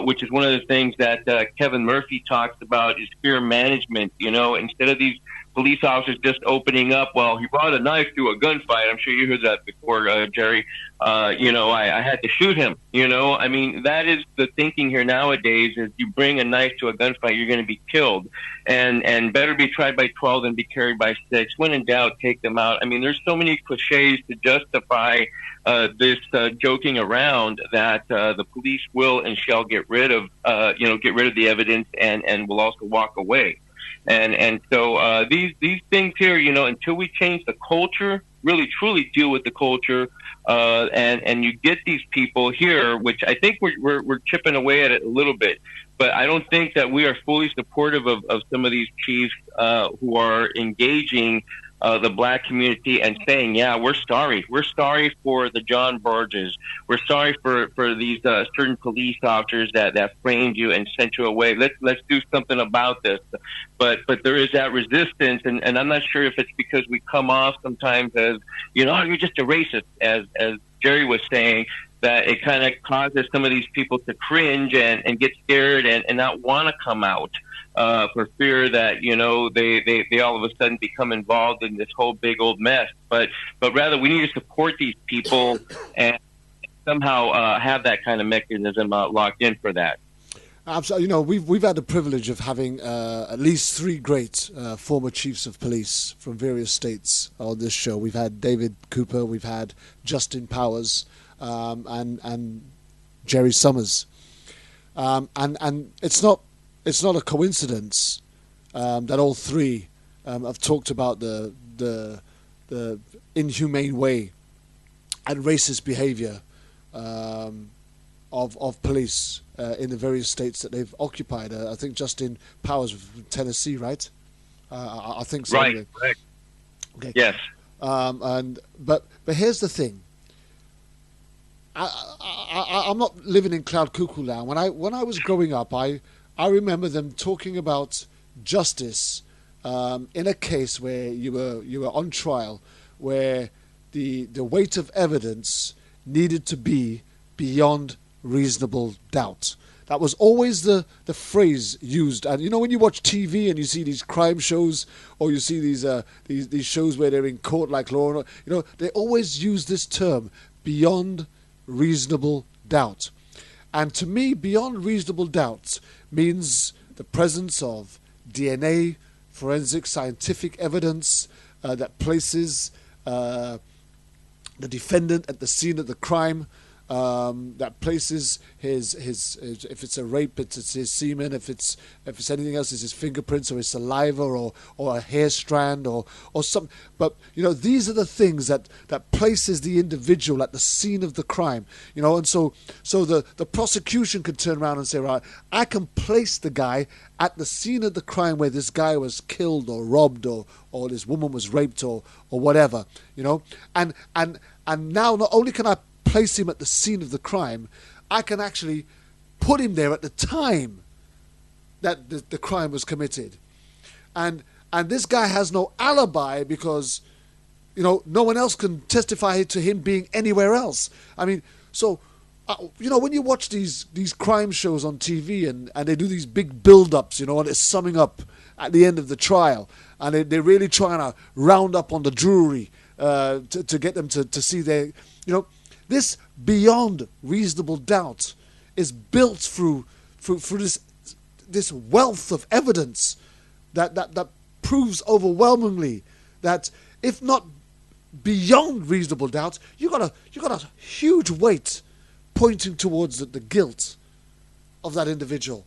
which is one of the things that Kevin Murphy talks about is fear management. Instead of these police officers just opening up, well, he brought a knife to a gunfight. I'm sure you heard that before, Jerry. I had to shoot him. That is the thinking here nowadays is you bring a knife to a gunfight, you're going to be killed. And better be tried by 12 than be carried by 6. When in doubt, take them out. There's so many cliches to justify this joking around that the police will and shall get rid of the evidence and will also walk away. And so these things here, until we change the culture, really truly deal with the culture, and you get these people here, which I think we're chipping away at it a little bit. But I don't think that we are fully supportive of some of these chiefs who are engaging the black community and saying, we're sorry. We're sorry for the John Burges. We're sorry for these certain police officers that framed you and sent you away. Let's do something about this. But there is that resistance, and I'm not sure if it's because we come off sometimes as, you're just a racist, as Jerry was saying, that it kind of causes some of these people to cringe and get scared and not want to come out for fear that, they all of a sudden become involved in this whole big old mess. But rather, we need to support these people and somehow have that kind of mechanism locked in for that. Absolutely. We've had the privilege of having at least 3 great former chiefs of police from various states on this show. We've had David Cooper, we've had Justin Powers, and Jerry Summers, and it's not a coincidence that all 3 have talked about the inhumane way and racist behavior of police in the various states that they've occupied. I think Justin Powers from Tennessee, right? I think so. Right. Okay. Yes. But here's the thing. I'm not living in Cloud Cuckoo Land. When I was growing up, I remember them talking about justice in a case where you were on trial, where the weight of evidence needed to be beyond reasonable doubt. That was always the phrase used. And when you watch TV and you see these crime shows, or you see these shows where they're in court like Law and Order, they always use this term, beyond reasonable doubt. And to me, beyond reasonable doubt means the presence of DNA, forensic scientific evidence that places the defendant at the scene of the crime, that places his if it's a rape, it's his semen, if it's anything else, it's his fingerprints or his saliva or a hair strand or some. But these are the things that places the individual at the scene of the crime. And so the prosecution could turn around and say, right, I can place the guy at the scene of the crime where this guy was killed or robbed or this woman was raped or whatever. And now not only can I place him at the scene of the crime, I can actually put him there at the time that the crime was committed. And this guy has no alibi because, no one else can testify to him being anywhere else. So when you watch these crime shows on TV and they do these big build-ups, and it's summing up at the end of the trial, and they're really trying to round up on the jury to get them to see their, this beyond reasonable doubt is built through this wealth of evidence that proves overwhelmingly that if not beyond reasonable doubt, you got a huge weight pointing towards the guilt of that individual.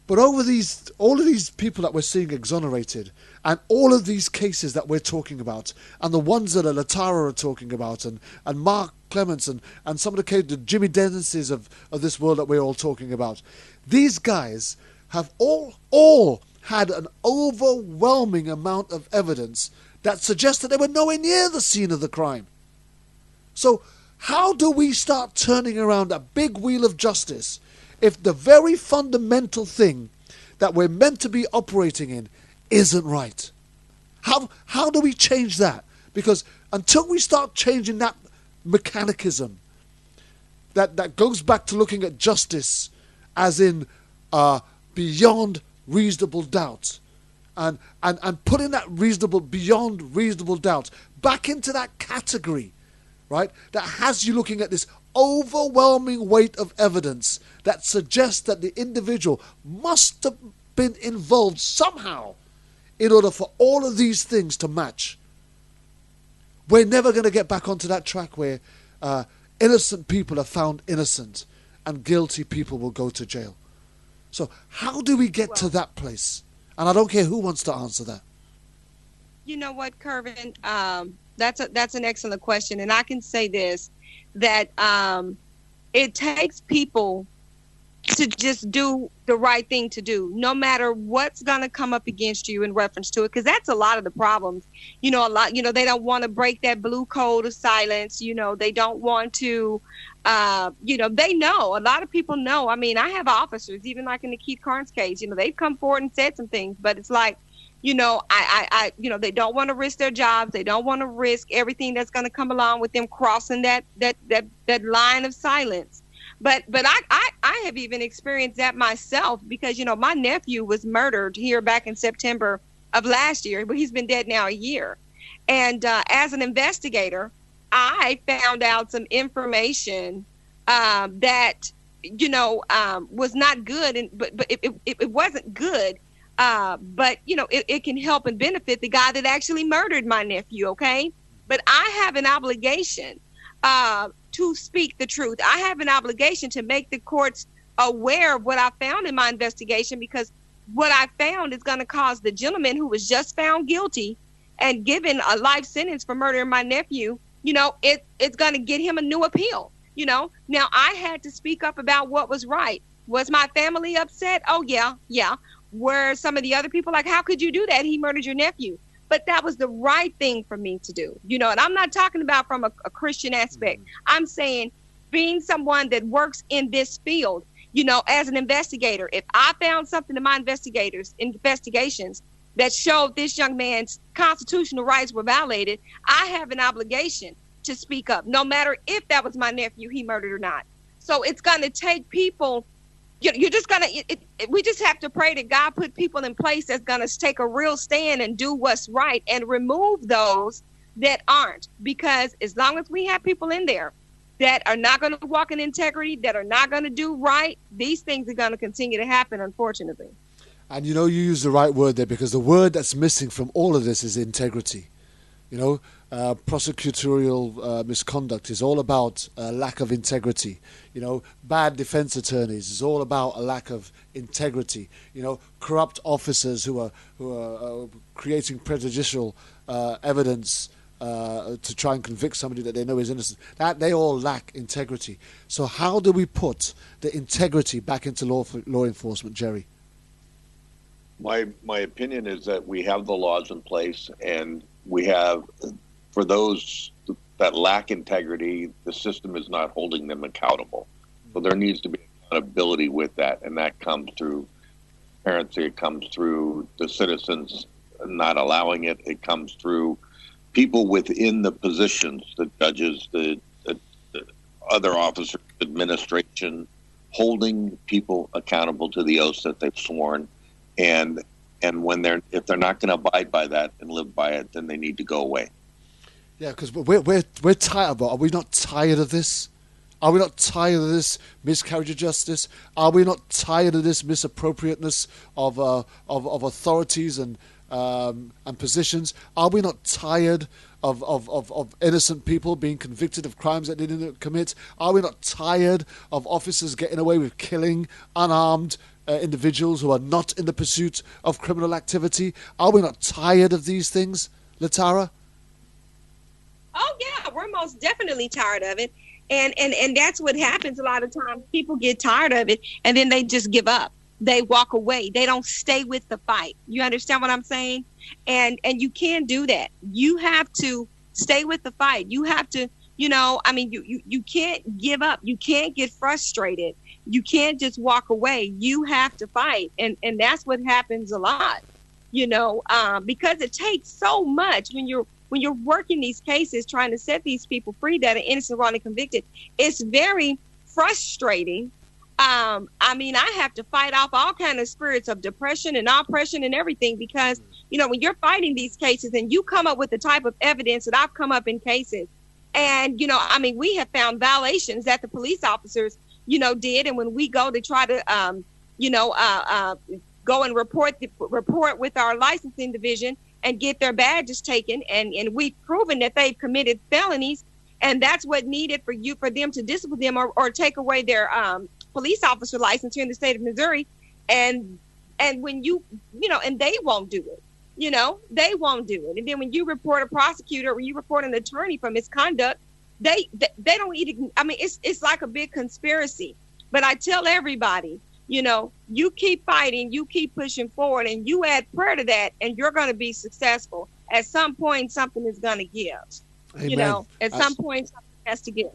But all of these people that we're seeing exonerated, and all of these cases that we're talking about, and the ones that Latara are talking about, and Mark Clements, and some of the cases, the Jimmy Dennises of this world that we're all talking about, these guys have all had an overwhelming amount of evidence that suggests that they were nowhere near the scene of the crime. So how do we start turning around a big wheel of justice if the very fundamental thing that we're meant to be operating in isn't right? How do we change that? Because until we start changing that mechanicism that goes back to looking at justice as in beyond reasonable doubt, and putting that beyond reasonable doubt back into that category, right, that has you looking at this overwhelming weight of evidence that suggests that the individual must have been involved somehow in order for all of these things to match. We're never going to get back onto that track where innocent people are found innocent and guilty people will go to jail. So how do we get to that place? And I don't care who wants to answer that. You know what, Kervin? That's an excellent question. And I can say this, that it takes people to just do the right thing to do, no matter what's going to come up against you in reference to it, because that's a lot of the problems. They don't want to break that blue code of silence. They don't want to, they know, a lot of people know. I mean, I have officers, even like in the Keith Carnes case, they've come forward and said some things, but it's like, they don't want to risk their jobs. They don't want to risk everything that's going to come along with them crossing that line of silence. But I have even experienced that myself because, my nephew was murdered here back in September of last year, but he's been dead now a year. And as an investigator, I found out some information that, was not good, but it wasn't good. But it can help and benefit the guy that actually murdered my nephew. Okay. But I have an obligation to speak the truth. I have an obligation to make the courts aware of what I found in my investigation, because what I found is going to cause the gentleman who was just found guilty and given a life sentence for murdering my nephew, it's going to get him a new appeal. Now I had to speak up about what was right. Was my family upset? Oh, yeah. Were some of the other people like, how could you do that? He murdered your nephew. But that was the right thing for me to do. And I'm not talking about from a Christian aspect. I'm saying being someone that works in this field, as an investigator, if I found something in my investigations that showed this young man's constitutional rights were violated, I have an obligation to speak up, no matter if that was my nephew he murdered or not. So it's going to take people. You're just going to, we just have to pray that God put people in place that's going to take a real stand and do what's right and remove those that aren't. Because as long as we have people in there that are not going to walk in integrity, that are not going to do right, these things are going to continue to happen, unfortunately. And you use the right word there, because the word that's missing from all of this is integrity. Prosecutorial misconduct is all about a lack of integrity. Bad defense attorneys is all about a lack of integrity. Corrupt officers who are creating prejudicial evidence to try and convict somebody that they know is innocent. That they all lack integrity. So how do we put the integrity back into law enforcement, Jerry? My opinion is that we have the laws in place, and we have, for those that lack integrity, the system is not holding them accountable. So there needs to be accountability with that, and that comes through transparency. It comes through the citizens not allowing it. It comes through people within the positions, the judges, other officers, administration, holding people accountable to the oaths that they've sworn, and if they're not going to abide by that and live by it, then they need to go away. Yeah, because we're tired. Are we not tired of this? Are we not tired of this miscarriage of justice? Are we not tired of this misappropriateness of authorities and positions? Are we not tired of innocent people being convicted of crimes that they didn't commit? Are we not tired of officers getting away with killing unarmed individuals who are not in the pursuit of criminal activity? Are we not tired of these things, Latara? Oh yeah, we're most definitely tired of it. And that's what happens a lot of times. People get tired of it and then they just give up. They walk away. They don't stay with the fight. You understand what I'm saying? And you can't do that. You have to stay with the fight. You have to, you can't give up. You can't get frustrated. You can't just walk away. You have to fight. And that's what happens a lot, because it takes so much when you're working these cases, trying to set these people free that are innocent, wrongly convicted. It's very frustrating. I have to fight off all kinds of spirits of depression and oppression and everything because, when you're fighting these cases and you come up with the type of evidence that I've come up in cases and, we have found violations that the police officers, did. And when we go to try to, go and report with our licensing division and get their badges taken, and we've proven that they've committed felonies, and that's what needed for them to discipline them or take away their police officer license here in the state of Missouri, and when and they won't do it, they won't do it, and then when you report a prosecutor or you report an attorney for misconduct, they don't even. It's like a big conspiracy. But I tell everybody, you keep fighting, you keep pushing forward, and you add prayer to that, and you're going to be successful. At some point, something is going to give. Amen. At some point, something has to give.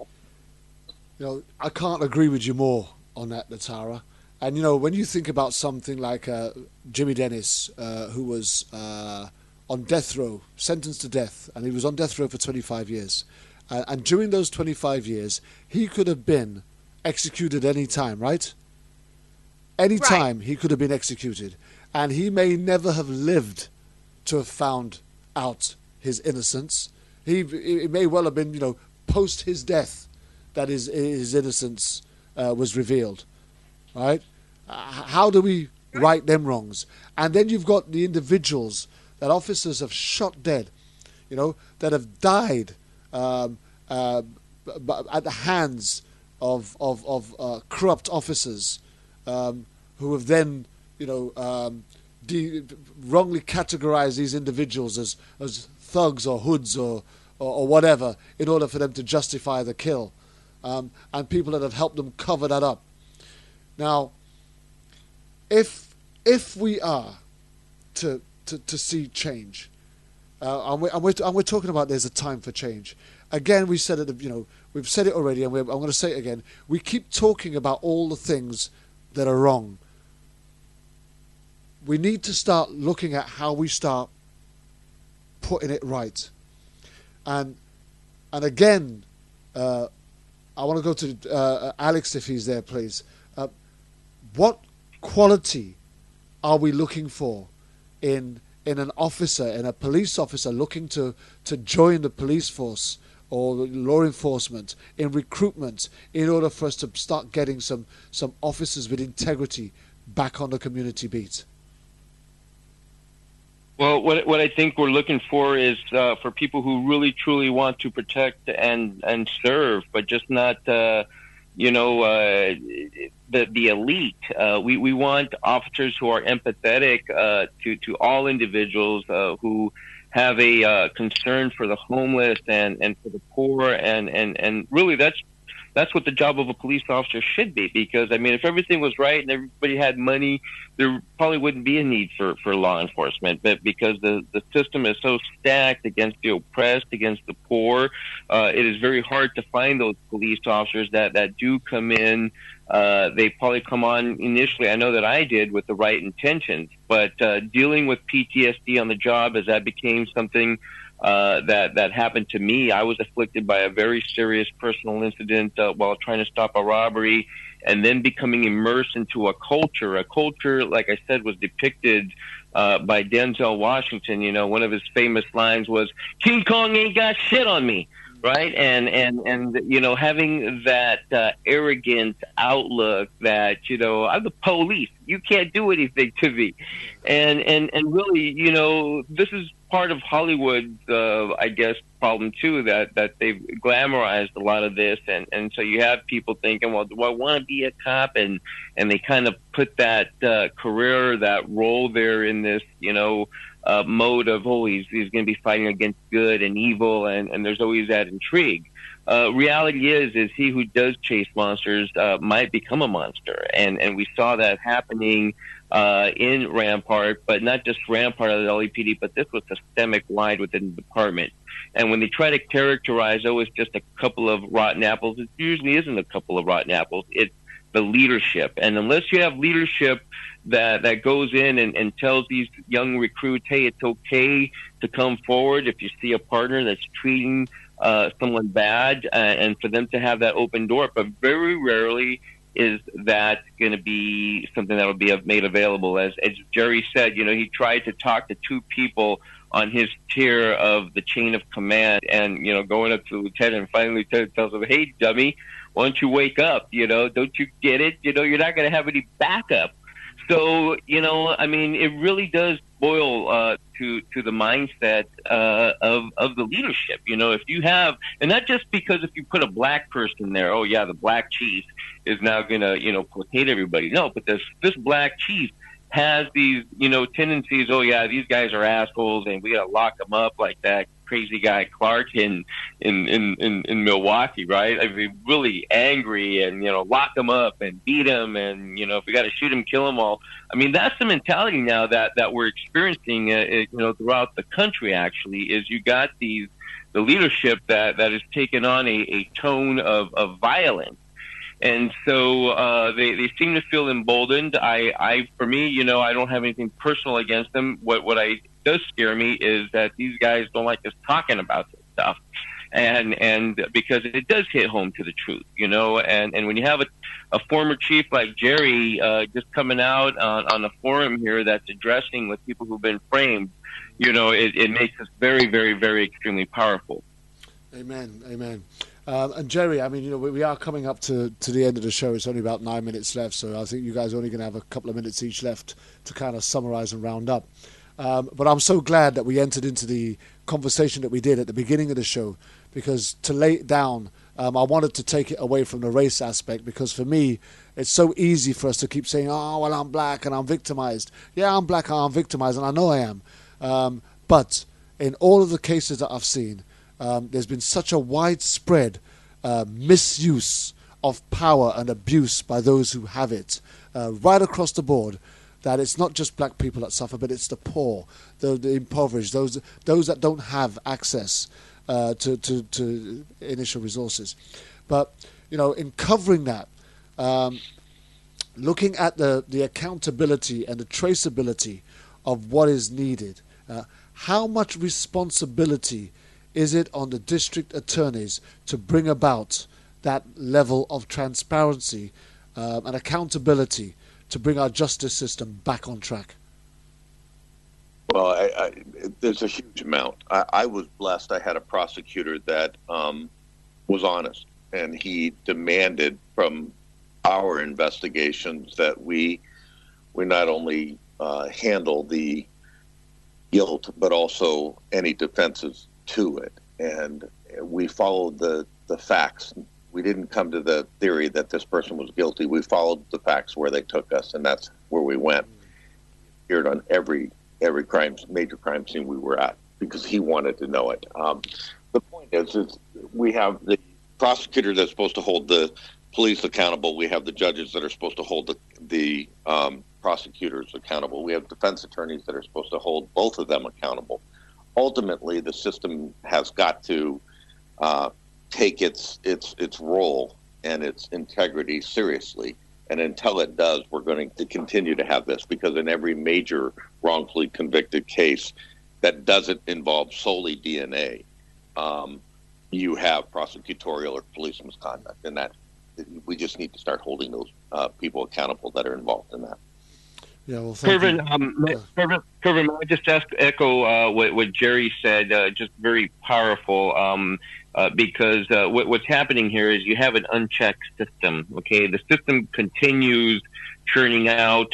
I can't agree with you more on that, Latara. And, when you think about something like Jimmy Dennis, who was on death row, sentenced to death, and he was on death row for 25 years. And during those 25 years, he could have been executed any time, right? Any time he could have been executed, and he may never have lived to have found out his innocence. It may well have been, post his death that his innocence was revealed, right? How do we right them wrongs? And then you've got the individuals that officers have shot dead, that have died at the hands of corrupt officers. Who have then, wrongly categorized these individuals as thugs or hoods or whatever in order for them to justify the kill, and people that have helped them cover that up. Now, if we are to see change, and we're talking about there's a time for change. Again, we said it. We've said it already, and I'm going to say it again. We keep talking about all the things that are wrong. We need to start looking at how we start putting it right. And again, I want to go to Alex if he's there, please. What quality are we looking for in an officer, in a police officer looking to join the police force or law enforcement, in recruitment, in order for us to start getting some officers with integrity back on the community beat? Well, what I think we're looking for is for people who really truly want to protect and serve, but just not the elite. We want officers who are empathetic to all individuals who have a concern for the homeless and for the poor, and really that's what the job of a police officer should be. Because if everything was right and everybody had money, there probably wouldn't be a need for law enforcement. But because the system is so stacked against the oppressed, against the poor, it is very hard to find those police officers that do come in. They probably come on initially, I know that I did, with the right intentions, but dealing with PTSD on the job as that became something that happened to me. I was afflicted by a very serious personal incident while trying to stop a robbery, and then becoming immersed into a culture. A culture, like I said, was depicted by Denzel Washington. You know, one of his famous lines was, "King Kong ain't got shit on me." Right. And, you know, having that arrogant outlook that, you know, I'm the police. You can't do anything to me. And really, you know, this is part of Hollywood's, I guess, problem, too, that they've glamorized a lot of this. And so you have people thinking, well, do I want to be a cop? And they kind of put that career, that role there in this, you know, mode of, oh, he's going to be fighting against good and evil, and there's always that intrigue. Reality is he who does chase monsters might become a monster, and we saw that happening in Rampart, but not just Rampart of the LAPD, but this was systemic wide within the department. And when they try to characterize, oh, it's just a couple of rotten apples, it usually isn't a couple of rotten apples. It's the leadership. And unless you have leadership that goes in and tells these young recruits, hey, it's okay to come forward if you see a partner that's treating someone bad, and for them to have that open door. But very rarely is that going to be something that will be made available. As Jerry said, you know, he tried to talk to two people on his tier of the chain of command, and, you know, going up to the lieutenant, and finally lieutenant tells him, hey, dummy, why don't you wake up? You know, don't you get it? You know, you're not going to have any backup. So, you know, I mean, it really does boil to the mindset of the leadership. You know, if you have, and not just because if you put a black person there, oh yeah, the black chief is now going to, you know, placate everybody. No, but this black chief has these, you know, tendencies. Oh yeah, these guys are assholes, and we got to lock them up like that crazy guy Clark in Milwaukee, right? I mean, really angry, and, you know, lock him up and beat him, and, you know, if we got to shoot him, kill him all. I mean, that's the mentality now that we're experiencing, you know, throughout the country. Actually, is you got the leadership that has taken on a tone of violence. And so they seem to feel emboldened. For me, you know, I don't have anything personal against them. What does scare me is that these guys don't like us talking about this stuff, and because it does hit home to the truth, you know. And when you have a former chief like Jerry just coming out on a forum here that's addressing with people who've been framed, you know, it makes us very, very, very extremely powerful. Amen. Amen. And Jerry, I mean, you know, we are coming up to the end of the show. It's only about 9 minutes left, so I think you guys are only going to have a couple of minutes each left to kind of summarize and round up. But I'm so glad that we entered into the conversation that we did at the beginning of the show, because to lay it down, I wanted to take it away from the race aspect, because for me, it's so easy for us to keep saying, oh, well, I'm black and I'm victimized. Yeah, I'm black and I'm victimized, and I know I am. But in all of the cases that I've seen, there's been such a widespread misuse of power and abuse by those who have it right across the board, that it's not just black people that suffer, but it's the poor, the impoverished, those that don't have access to initial resources. But, you know, in covering that, looking at the accountability and the traceability of what is needed, how much responsibility is it on the district attorneys to bring about that level of transparency and accountability to bring our justice system back on track? Well, there's a huge amount. I was blessed. I had a prosecutor that was honest, and he demanded from our investigations that we not only handle the guilt, but also any defenses to it. And we followed the facts. We didn't come to the theory that this person was guilty. We followed the facts where they took us, and that's where we went. Appeared on every major crime scene we were at, because he wanted to know it. The point is we have the prosecutor that's supposed to hold the police accountable. We have the judges that are supposed to hold the prosecutors accountable. We have defense attorneys that are supposed to hold both of them accountable. Ultimately, the system has got to take its role and its integrity seriously. And until it does, we're going to continue to have this, because in every major wrongfully convicted case, that doesn't involve solely DNA, you have prosecutorial or police misconduct, and that we just need to start holding those people accountable that are involved in that. Yeah, well, Kervin, Kervin, may I just echo what Jerry said? Just very powerful. Because what's happening here is you have an unchecked system. Okay, the system continues churning out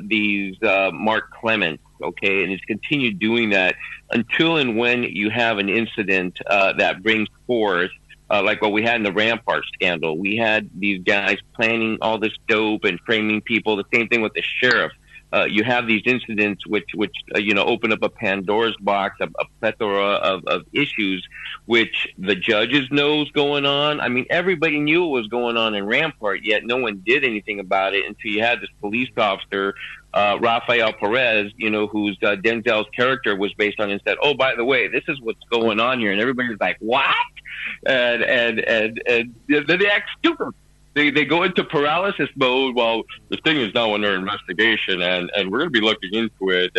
these Mark Clements. Okay, and it's continued doing that until and when you have an incident that brings forth. Like what we had in the Rampart scandal. We had these guys planning all this dope and framing people. The same thing with the sheriff. You have these incidents which open up a Pandora's box, a plethora of issues, which the judges knows going on. I mean, everybody knew what was going on in Rampart, yet no one did anything about it until you had this police officer, Rafael Perez, whose Denzel's character was based on, and said, "Oh, by the way, this is what's going on here," and everybody's like, "What?" And then they act stupid. They go into paralysis mode. Well, the thing is now under investigation, and we're going to be looking into it,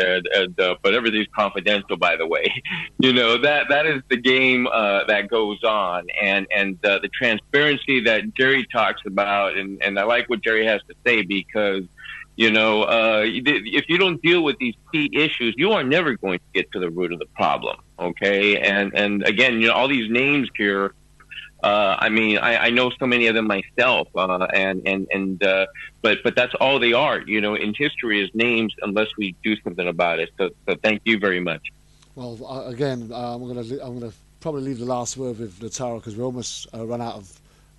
but everything's confidential, by the way. That is the game that goes on, and the transparency that Jerry talks about, and I like what Jerry has to say, because if you don't deal with these key issues, you are never going to get to the root of the problem. Okay, and again, all these names here. I know so many of them myself, but that's all they are. In history is names unless we do something about it. So thank you very much. Well, again, I'm gonna probably leave the last word with Latara because we almost run out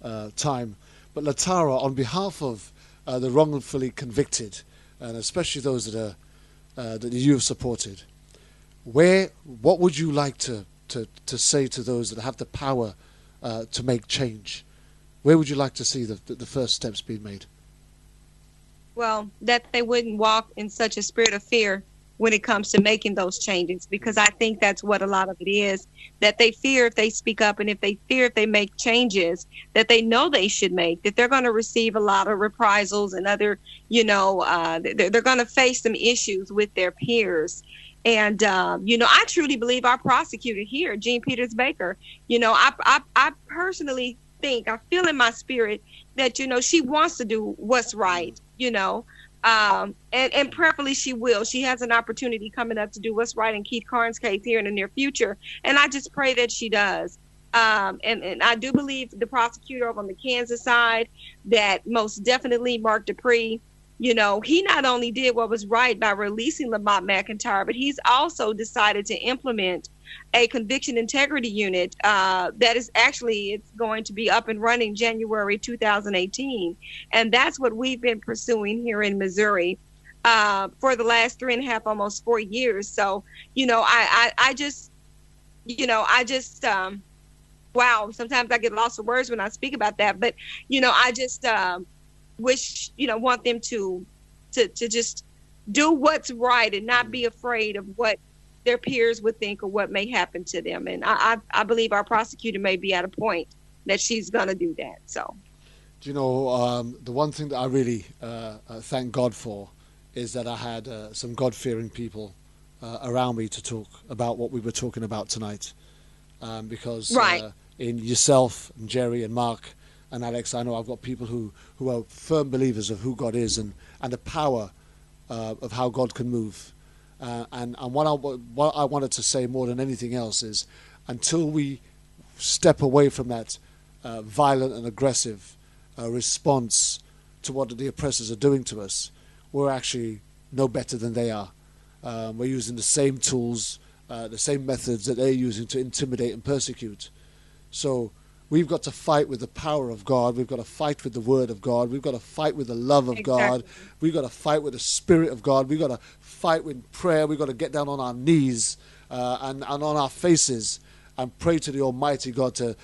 of time. But Latara, on behalf of the wrongfully convicted, and especially those that you have supported, what would you like to say to those that have the power to make change? Where would you like to see the first steps being made? Well, that they wouldn't walk in such a spirit of fear when it comes to making those changes, because I think that's what a lot of it is, that they fear if they speak up, and if they fear if they make changes that they know they should make, that they're going to receive a lot of reprisals and other, they're going to face some issues with their peers. And, I truly believe our prosecutor here, Jean Peters Baker, I personally think, I feel in my spirit that, she wants to do what's right, and prayerfully she will. She has an opportunity coming up to do what's right in Keith Carnes' case here in the near future. And I just pray that she does. And I do believe the prosecutor over on the Kansas side, that most definitely Mark Dupree, he not only did what was right by releasing Lamont McIntyre, but he's also decided to implement a conviction integrity unit that is actually, it's going to be up and running January 2018. And that's what we've been pursuing here in Missouri for the last 3.5, almost 4 years. So, I just, wow, sometimes I get lost for words when I speak about that. But, I just wish, want them to just do what's right and not be afraid of what their peers would think or what may happen to them. And I believe our prosecutor may be at a point that she's going to do that. So, the one thing that I really thank God for is that I had some God-fearing people around me to talk about what we were talking about tonight. Because in yourself and Jerry and Mark and Alex, I know I've got people who are firm believers of who God is and the power of how God can move. And what I wanted to say more than anything else is, until we step away from that violent and aggressive response to what the oppressors are doing to us, we're actually no better than they are. We're using the same tools, the same methods that they're using to intimidate and persecute. So we've got to fight with the power of God. We've got to fight with the word of God. We've got to fight with the love of God. We've got to fight with the spirit of God. We've got to fight with prayer. We've got to get down on our knees and on our faces and pray to the Almighty God to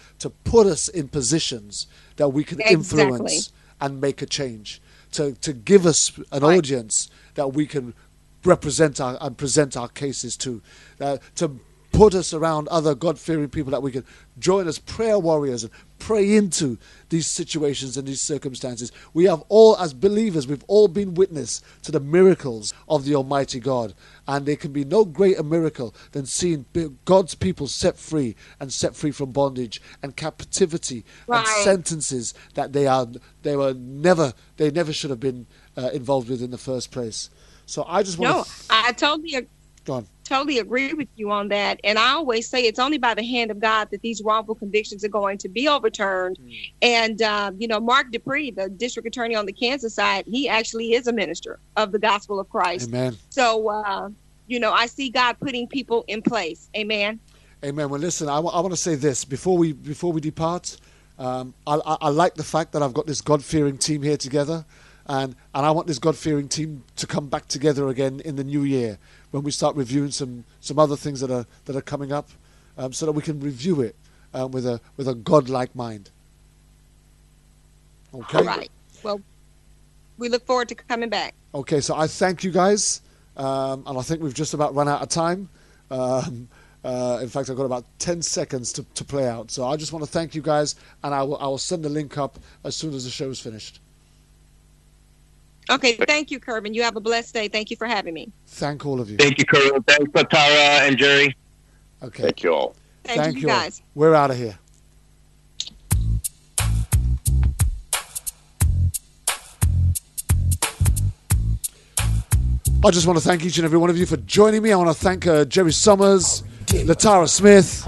put us in positions that we can influence and make a change, to give us an audience that we can represent and present our cases to put us around other God-fearing people that we can join as prayer warriors and pray into these situations and these circumstances. We have all, as believers, we've all been witness to the miracles of the Almighty God. And there can be no greater miracle than seeing God's people set free and set free from bondage and captivity and sentences that they never should have been involved with in the first place. So I just want I totally go on. Totally agree with you on that. And I always say it's only by the hand of God that these wrongful convictions are going to be overturned. And, Mark Dupree, the district attorney on the Kansas side, he actually is a minister of the gospel of Christ. Amen. So, I see God putting people in place. Amen. Amen. Well, listen, I want to say this before we depart. I like the fact that I've got this God-fearing team here together. And I want this God-fearing team to come back together again in the new year when we start reviewing some other things that are coming up, so that we can review it with a God-like mind. Okay. All right. Well, we look forward to coming back. Okay. So I thank you guys, and I think we've just about run out of time. In fact, I've got about 10 seconds to play out. So I just want to thank you guys, and I will send the link up as soon as the show is finished. Okay, thank you, Kervin. You have a blessed day. Thank you for having me. Thank all of you. Thank you, Kervin. Thanks, Latara and Jerry. Okay. Thank you all. Thank you guys. All. We're out of here. I just want to thank each and every one of you for joining me. I want to thank Jerry Summers, Latara Smith,